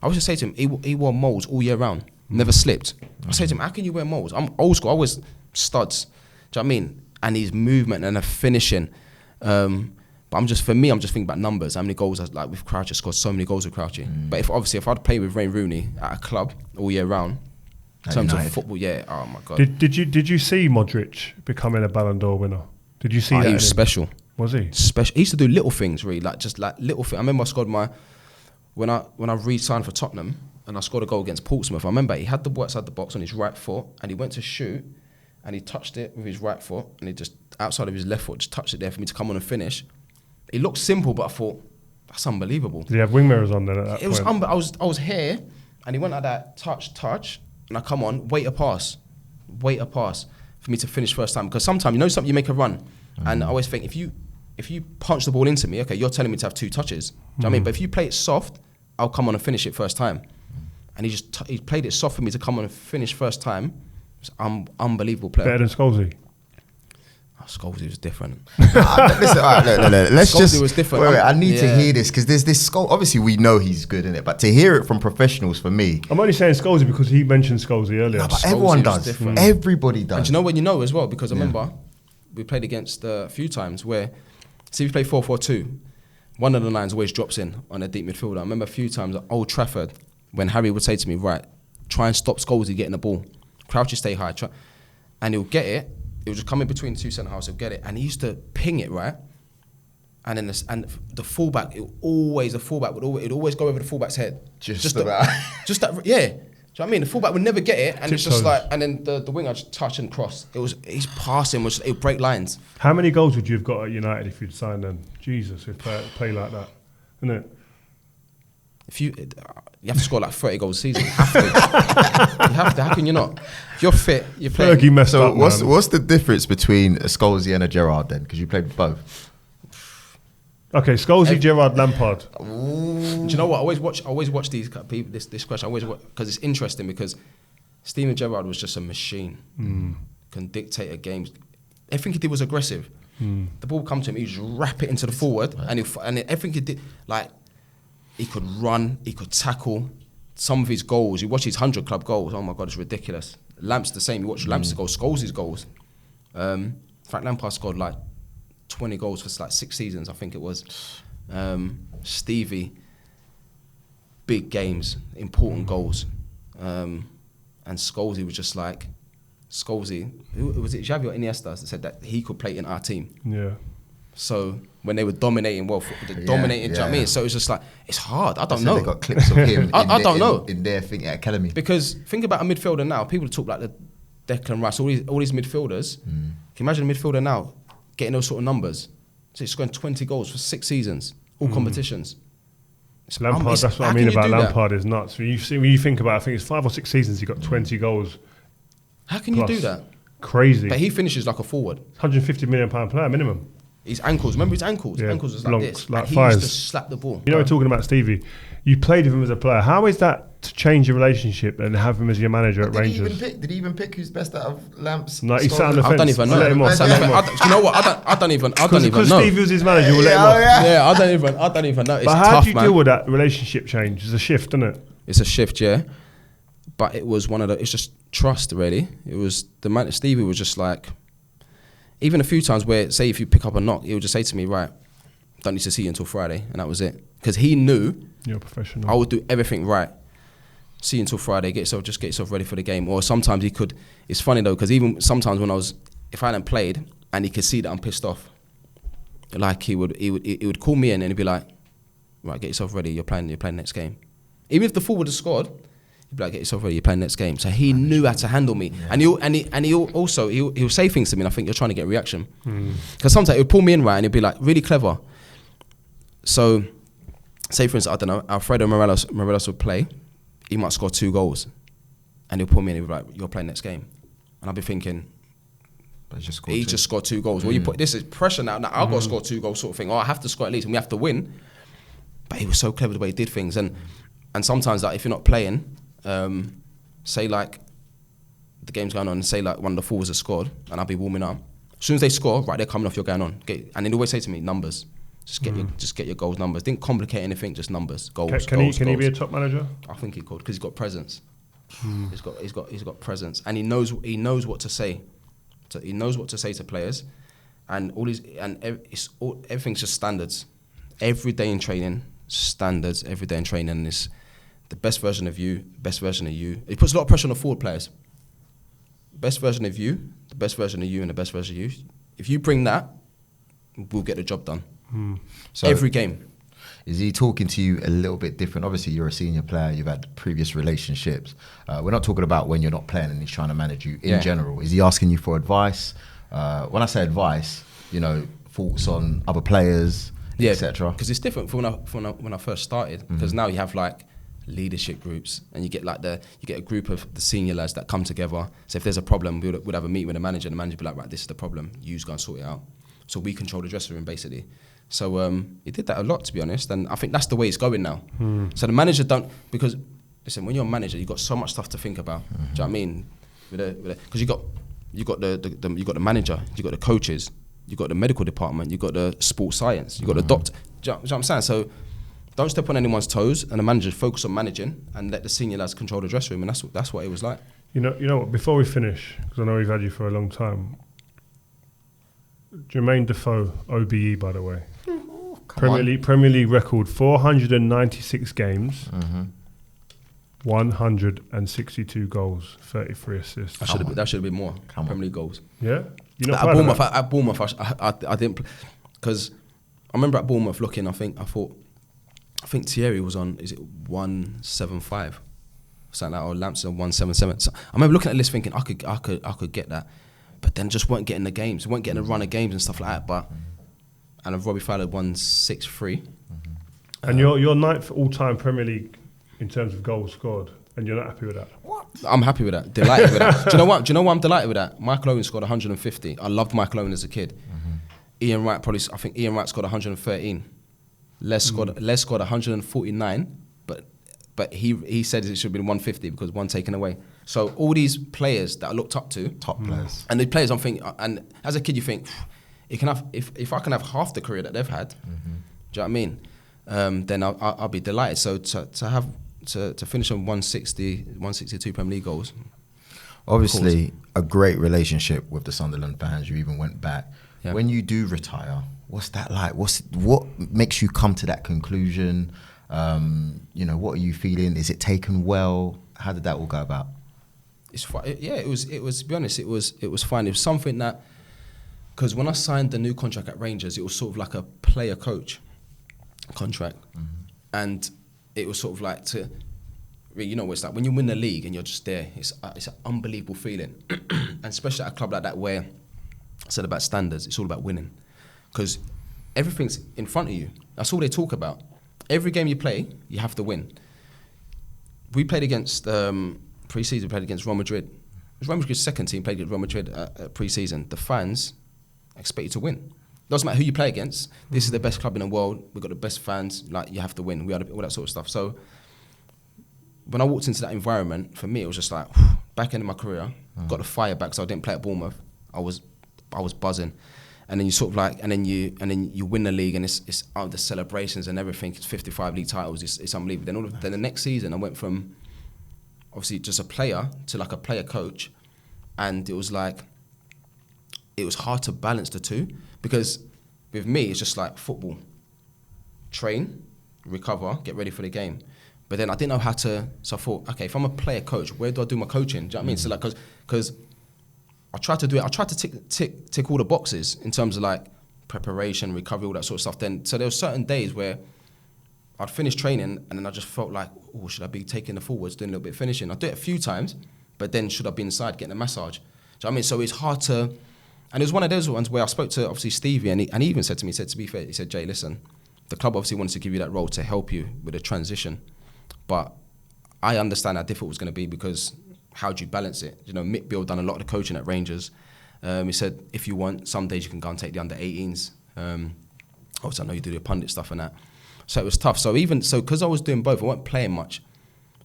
I always say to him, he wore molds all year round, never slipped. I say to him, how can you wear molds? I'm old school, I always studs. Do you know what I mean? And his movement and the finishing. But I'm just thinking about numbers. How many goals, like with Crouchy, scored so many goals with Crouchy. But if I'd played with Wayne Rooney at a club all year round, in terms of football, yeah, oh my God. Did you see Modric becoming a Ballon d'Or winner? Did you see that? He was special. Was he? Special. He used to do little things, really, like little things. I remember I scored when I re-signed for Tottenham and I scored a goal against Portsmouth. I remember he had the ball outside the box on his right foot and he went to shoot and he touched it with his right foot and he just outside of his left foot just touched it there for me to come on and finish. It looked simple, but I thought, that's unbelievable. Did he have wing mirrors on then at that point? I was here, and he went like that, touch, and I come on, wait a pass for me to finish first time. Because sometimes, you know something, you make a run, and I always think, if you punch the ball into me, okay, you're telling me to have 2 touches. Do you know what I mean? But if you play it soft, I'll come on and finish it first time. And he played it soft for me to come on and finish first time. It's unbelievable player. Better than Scholesy? Scholes was different. Listen, all right, let's Scholes just was different. Wait, I need to hear this, because there's this Scholes. Obviously, we know he's good in it, but to hear it from professionals, for me, I'm only saying Scholesy because he mentioned Scholesy earlier. No, but everyone does. Everybody does. And do you know when you know as well? Because I remember we played against a few times where, see, we play 4-4-2. One of the lines always drops in on a deep midfielder. I remember a few times at Old Trafford when Harry would say to me, right, try and stop Scholesy getting the ball. Crouch you, stay high. And he'll get it. It would just come in between the 2 centre halves. He'll get it, and he used to ping it, right. And then the fullback, the fullback would always go over the fullback's head. Just about. Just that, yeah. Do you know what I mean? The fullback would never get it, and it's just like, and then the winger just touch and cross. His passing was, it would break lines. How many goals would you have got at United if you'd signed them? Jesus, if play like that, isn't it? If you have to score like 30 goals a season. You have to. You have to. How can you not? If you're fit, you're playing. Fergie messed up, what's the difference between a Scholesy and a Gerrard then? Because you played with both. Okay, Scholesy, Gerrard, Lampard. Do you know what? I always watch these people. This question. I always watch, because it's interesting, because Steven Gerrard was just a machine. Can dictate a game. Everything he did was aggressive. The ball would come to him, he'd just wrap it into the forward, and everything he did, like, he could run, he could tackle. Some of his goals, you watch his 100 club goals, oh my God, it's ridiculous. Lamp's the same, you watch Lamp's goals, Scholes' goals. In fact, Lampard scored like 20 goals for like 6 seasons, I think it was. Stevie, big games, important goals. And Scholes was just like, who was it, Xavi or Iniesta that said that he could play in our team. Yeah. So when they were dominating, do you know what I mean? So it's just like, it's hard. I don't know. They got clips of him I don't know. In their thing at Academy. Because think about a midfielder now. People talk like the Declan Rice, all these midfielders. Can you imagine a midfielder now getting those sort of numbers? So he's scoring 20 goals for 6 seasons, all competitions. Lampard, that's what I mean about Lampard, is nuts. When you think about it, I think it's 5 or 6 seasons he got 20 goals. How can you do that? Crazy. But he finishes like a forward. £150 million player minimum. His ankles, remember his ankles? Yeah, ankles was like this. Like he used to slap the ball. You know, we're talking about Stevie. You played with him as a player. How is that to change your relationship and have him as your manager at Rangers? Did he even pick who's best out of Lamps? No, he sat on the fence. I don't even know. Let him off. You know what? I don't even know. Because Stevie was his manager, we'll let him off. Yeah, I don't even know. It's but how tough, do you man. deal with that relationship change? It's a shift, isn't it? It's a shift, yeah. But it was it's just trust, really. It was the man. Stevie was just like, even a few times where, say, if you pick up a knock, he would just say to me, right, don't need to see you until Friday, and that was it. Because he knew you're a professional. I would do everything right. See you until Friday, get yourself ready for the game. Or sometimes he could, it's funny though, because even sometimes if I hadn't played and he could see that I'm pissed off, like he would call me in and he'd be like, right, get yourself ready, you're playing next game. Even if the forward had scored, he'd be like, get yourself ready, you're playing next game. So he knew how to handle me. Yeah. He'll say things to me and I think you're trying to get a reaction. Because sometimes he'll pull me in, right, and he'll be like, really clever. So, say for instance, I don't know, Alfredo Morelos would play, he might score 2 goals, and he'll pull me in and he'll be like, you're playing next game. And I'll be thinking, but he just scored 2 goals. Well, this is pressure now. Now I've got to score 2 goals sort of thing. I have to score at least and we have to win. But he was so clever the way he did things. And sometimes, like, if you're not playing, say like the game's going on and say like one of the forwards has scored and I'll be warming up. As soon as they score, right, they're coming off, you're going on. And they'd always say to me, numbers. Just get your goals numbers. Didn't complicate anything, just numbers, goals. Can he be a top manager? I think he could, because he's got presence. He's got presence, and he knows what to say. So he knows what to say to players, and everything's just standards. Every day in training, standards. Every day in training is the best version of you, best version of you. He puts a lot of pressure on the forward players. Best version of you, the best version of you, and the best version of you. If you bring that, we'll get the job done. So every game. Is he talking to you a little bit different? Obviously, you're a senior player. You've had previous relationships. We're not talking about when you're not playing and he's trying to manage you in general. Is he asking you for advice? When I say advice, thoughts on other players, etc. Because it's different from when I first started. Because now you have like leadership groups, and you get a group of the senior lads that come together. So if there's a problem, we'd have a meeting with the manager, and the manager would be like, right, this is the problem, you go and sort it out. So we control the dressing room, basically. So he did that a lot, to be honest, and I think that's the way it's going now. So the manager because listen, when you're a manager, you've got so much stuff to think about. Do you know what I mean? Because you got the manager, you got the coaches, you got the medical department, you got the sports science, you got the doctor. Do you know what I'm saying? So don't step on anyone's toes, and the manager focus on managing and let the senior lads control the dressing room, and that's what it was like. You know what? Before we finish, because I know we've had you for a long time. Jermain Defoe, OBE, by the way. Premier League record: 496 games, 162 goals, 33 assists. That should have been more. Premier League goals. Yeah, at Bournemouth, I didn't, because I remember at Bournemouth looking. I think Thierry was on. Is it 175? Something like, or Lampson 177. So I remember looking at the list thinking I could get that, but then just weren't getting the games, weren't getting a run of games and stuff like that. And Robbie Fowler 163. And you're ninth all-time Premier League in terms of goals scored, and you're not happy with that? What? I'm happy with that. Delighted with that. Do you know what? I'm delighted with that? Michael Owen scored 150. I loved Michael Owen as a kid. Ian Wright I think Ian Wright scored 113. Les scored 149, but he said it should have been 150 because one taken away. So all these players that I looked up to, top players, and the players I'm thinking, and as a kid you think, it can have if I can have half the career that they've had, do you know what I mean? Then I'll be delighted. So to finish on 162 Premier League goals. Obviously, a great relationship with the Sunderland fans. You even went back. Yeah. When you do retire, what's that like? What makes you come to that conclusion? What are you feeling? Is it taken well? How did that all go about? It's fine. Yeah, it was. To be honest, it was fine. It was something that, because when I signed the new contract at Rangers, it was sort of like a player-coach contract, and it was sort of like it's like when you win the league and you're just there. It's an unbelievable feeling, and especially at a club like that where I said about standards, it's all about winning, because everything's in front of you. That's all they talk about. Every game you play, you have to win. We played against pre-season. Played against Real Madrid. It was Real Madrid's second team. Played against Real Madrid at pre-season. The fans expect you to win. Doesn't matter who you play against. This is the best club in the world. We've got the best fans. Like, you have to win. We had all that sort of stuff. So when I walked into that environment, for me it was just like back end of my career. Got the fire back, so I didn't play at Bournemouth. I was buzzing, and then you sort of like, and then you win the league, and it's the celebrations and everything. It's 55 league titles. It's unbelievable. Then the next season, I went from obviously just a player to like a player coach, and it was hard to balance the two, because with me it's just like football, train, recover, get ready for the game. But then I didn't know how to, so I thought, okay, if I'm a player coach, where do I do my coaching? Do you know what I mean? So like, because I tried to do it, I tried to tick all the boxes in terms of like preparation, recovery, all that sort of stuff. Then, so there were certain days where I'd finish training and then I just felt like, oh, should I be taking the forwards, doing a little bit of finishing? I'd do it a few times, but then should I be inside getting a massage? Do you know what I mean? So it's hard to, and it was one of those ones where I spoke to obviously Stevie, and he even said to me, to be fair, he said, Jay, listen, the club obviously wanted to give you that role to help you with the transition, but I understand how difficult it's going to be, because how do you balance it? You know, Mick Beale done a lot of the coaching at Rangers. He said, if you want, some days you can go and take the under-18s. Obviously, I know you do the pundit stuff and that. So it was tough. So because I was doing both, I wasn't playing much.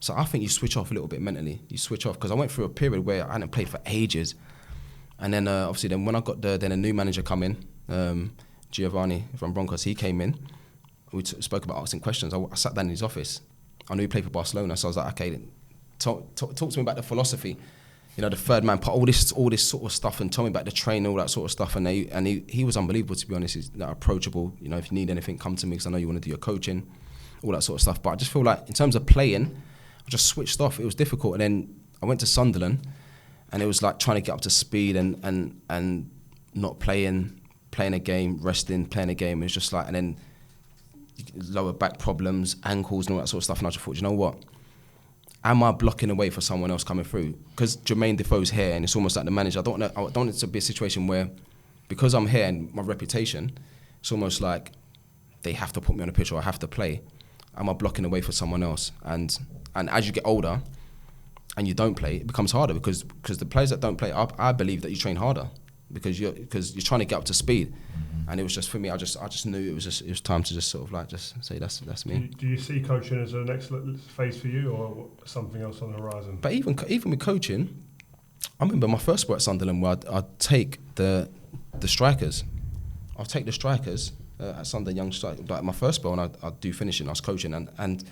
So I think you switch off a little bit mentally. You switch off, because I went through a period where I hadn't played for ages. And then obviously then when I got then a new manager come in, Giovanni from Broncos, he came in. We spoke about asking questions. I sat down in his office. I knew he played for Barcelona, so I was like, okay, talk to me about the philosophy, you know, the third man, all this sort of stuff, and tell me about the train, all that sort of stuff. And he was unbelievable, to be honest. He's approachable. You know, if you need anything, come to me, because I know you want to do your coaching, all that sort of stuff. But I just feel like in terms of playing, I just switched off. It was difficult. And then I went to Sunderland, and it was like trying to get up to speed and not playing a game, resting, playing a game. It was just like, and then lower back problems, ankles and all that sort of stuff. And I just thought, you know what? Am I blocking the way for someone else coming through? Because Jermain Defoe's here, and it's almost like the manager. I don't want it to be a situation where, because I'm here and my reputation, it's almost like they have to put me on the pitch or I have to play. am I blocking away for someone else? And as you get older and you don't play, it becomes harder because the players that don't play, I believe that you train harder because you're trying to get up to speed. And it was just for me. I just knew it was time to just sort of like just say that's me. Do you see coaching as the next phase for you, or something else on the horizon? But even with coaching, I remember my first sport at Sunderland where I'd take the strikers. I'll take the strikers at Sunderland, young strikers. Like my first spell, and I'd do finishing. I was coaching, and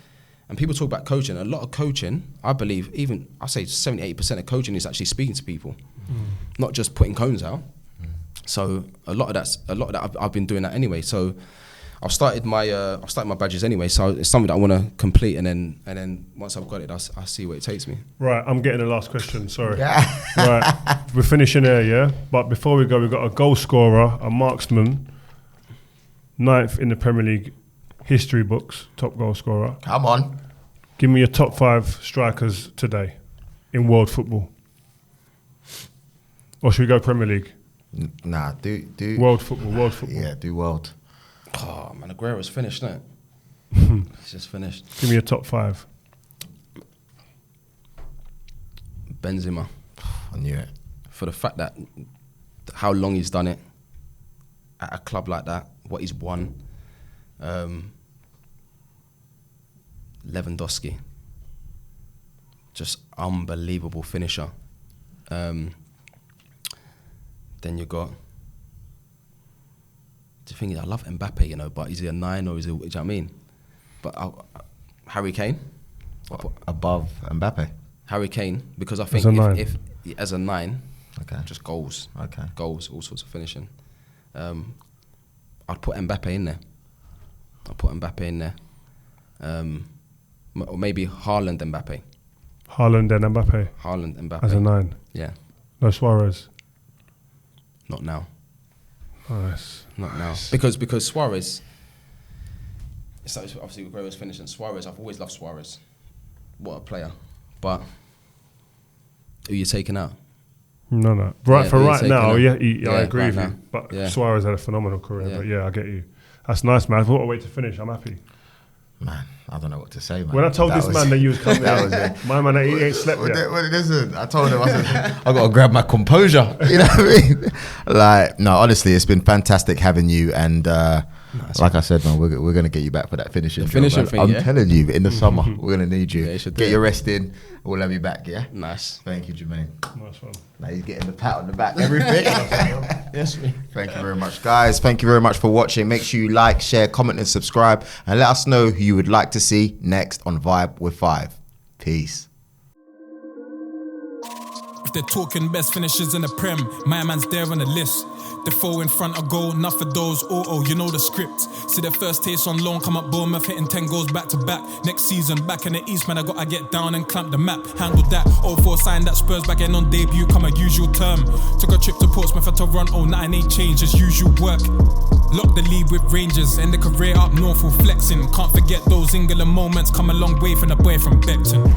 people talk about coaching. A lot of coaching, I believe, I say 70-80% of coaching is actually speaking to people, not just putting cones out. So a lot of that I've been doing that anyway. So I've started my badges anyway. So it's something that I want to complete, and then once I've got it, I see where it takes me. Right, I'm getting the last question. Sorry. Yeah. Right, we're finishing there, yeah. But before we go, we've got a goal scorer, a marksman, 9th in the Premier League history books, top goal scorer. Come on. Give me your top 5 strikers today in world football. Or should we go Premier League? Nah, do world football. Yeah, do world. Oh man, Aguero's finished, isn't it? It's just finished. Give me your top 5. Benzema. I knew it. For the fact that how long he's done it at a club like that, what he's won. Lewandowski. Just unbelievable finisher. Then you got. The thing is, I love Mbappe, but is he a 9 or is he? Do you know what I mean? But Harry Kane. Above Mbappe. Harry Kane, because I think if as a 9, okay, just goals. Okay. Goals, all sorts of finishing. I'd put Mbappe in there. Or maybe Haaland Mbappe. Haaland and Mbappe. As a 9. Yeah. No Suarez. Not now. Nice. Not now. Because Suarez, it's like obviously Aguero's finishing. Suarez, I've always loved Suarez. What a player. But who you taking out? No. Right now, I agree with you. But Suarez had a phenomenal career. But I get you. That's nice, man. What a way to finish. I'm happy. Man, I don't know what to say, man. When I told this man that you was coming, that was it. My man, he ain't slept yet. Listen, I told him, I said, I got to grab my composure. You know what I mean? Like, no, honestly, it's been fantastic having you. And like I said, man, we're going to get you back for that finishing thing, I'm telling you, in the summer, we're going to need you. Get your rest in. We'll have you back, yeah? Nice. Thank you, Jermain. Nice one. Now he's getting the pat on the back, everything. Yes, thank you very much, guys. Thank you very much for watching. Make sure you like, share, comment, and subscribe. And let us know who you would like to see next on Vibe with 5. Peace. If they're talking best finishers in the Prem, my man's there on the list. Defoe in front of goal, enough for those, you know the script. See their first taste on loan, come up Bournemouth, hitting 10 goals back to back. Next season, back in the East, man, I gotta get down and clamp the map. Handle that, 04 signed that Spurs back in on debut, come a usual term. Took a trip to Portsmouth at Toronto, 9 ain't changed, just usual work. Lock the lead with Rangers, end the career up north, full flexing. Can't forget those England moments, come a long way from the boy from Beckton.